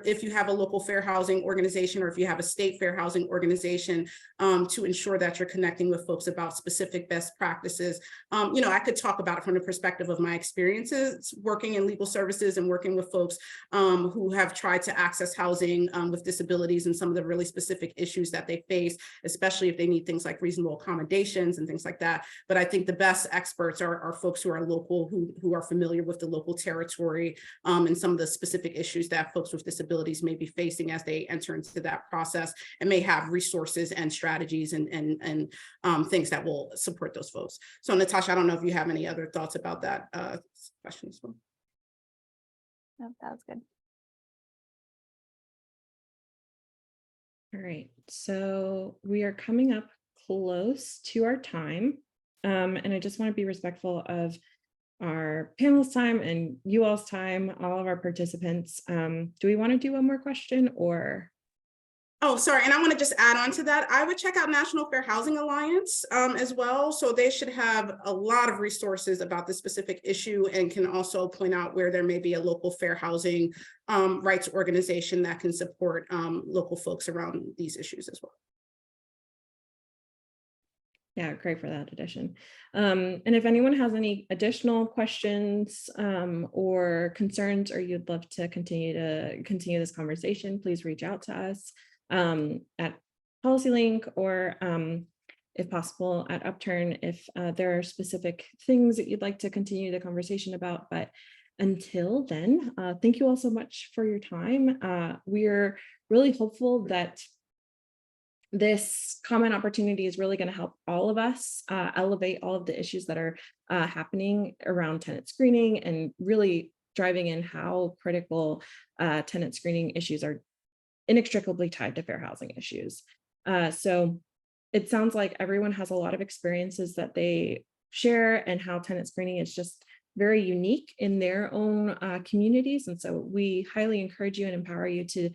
[SPEAKER 2] if you have a local fair housing organization or if you have a state fair housing organization to ensure that you're connecting with folks about specific best practices. I could talk about it from the perspective of my experiences working in legal services and working with folks who have tried to access housing with disabilities and some of the really specific issues that they face, especially if they need things like reasonable accommodations and things like that. But I think the best experts are folks who are local, who are familiar with the local territory and some of the specific issues that folks with disabilities may be facing as they enter into that process, and may have resources and strategies and things that will support those folks. So Natasha, I don't know if you have any other thoughts about that question as well.
[SPEAKER 3] No, that was good.
[SPEAKER 1] All right, so we are coming up close to our time. And I just want to be respectful of our panel's time and you all's time, all of our participants. Do we want to do one more question or?
[SPEAKER 2] Oh, sorry. And I want to just add on to that. I would check out National Fair Housing Alliance as well. So they should have a lot of resources about this specific issue and can also point out where there may be a local fair housing rights organization that can support local folks around these issues as well.
[SPEAKER 1] Yeah, great for that addition. And if anyone has any additional questions or concerns, or you'd love to continue this conversation, please reach out to us at PolicyLink or if possible at Upturn if there are specific things that you'd like to continue the conversation about. But until then, thank you all so much for your time. We're really hopeful that this comment opportunity is really going to help all of us elevate all of the issues that are happening around tenant screening and really driving in how critical tenant screening issues are inextricably tied to fair housing issues. So it sounds like everyone has a lot of experiences that they share and how tenant screening is just very unique in their own communities. And so we highly encourage you and empower you to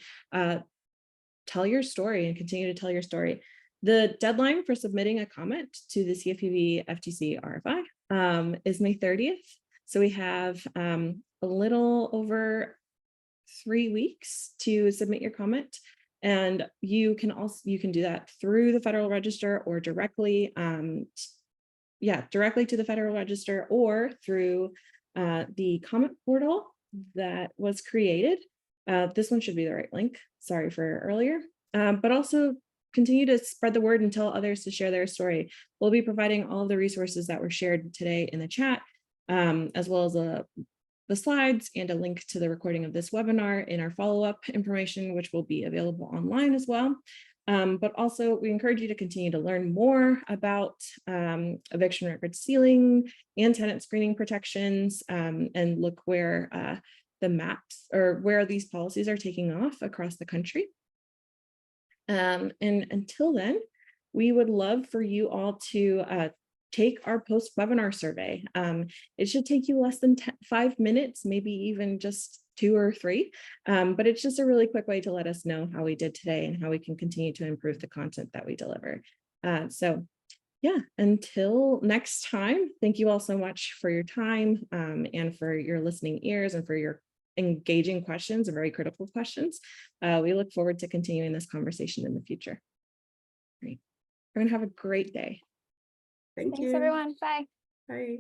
[SPEAKER 1] tell your story and continue to tell your story. The deadline for submitting a comment to the CFPB FTC RFI is May 30th. So we have a little over 3 weeks to submit your comment. And you can do that through the Federal Register or directly, directly to the Federal Register or through the comment portal that was created. This one should be the right link. Sorry for earlier, but also continue to spread the word and tell others to share their story. We'll be providing all of the resources that were shared today in the chat, as well as the slides and a link to the recording of this webinar in our follow-up information, which will be available online as well. But also we encourage you to continue to learn more about eviction record sealing and tenant screening protections and look where the maps or where these policies are taking off across the country. And until then, we would love for you all to take our post-webinar survey. It should take you less than 5 minutes, maybe even just 2 or 3, but it's just a really quick way to let us know how we did today and how we can continue to improve the content that we deliver. So yeah, until next time, thank you all so much for your time and for your listening ears and for your engaging questions, very critical questions. We look forward to continuing this conversation in the future. Great. We're going to have a great day.
[SPEAKER 2] Thank
[SPEAKER 3] Thanks,
[SPEAKER 2] you.
[SPEAKER 3] everyone. Bye.
[SPEAKER 2] Bye.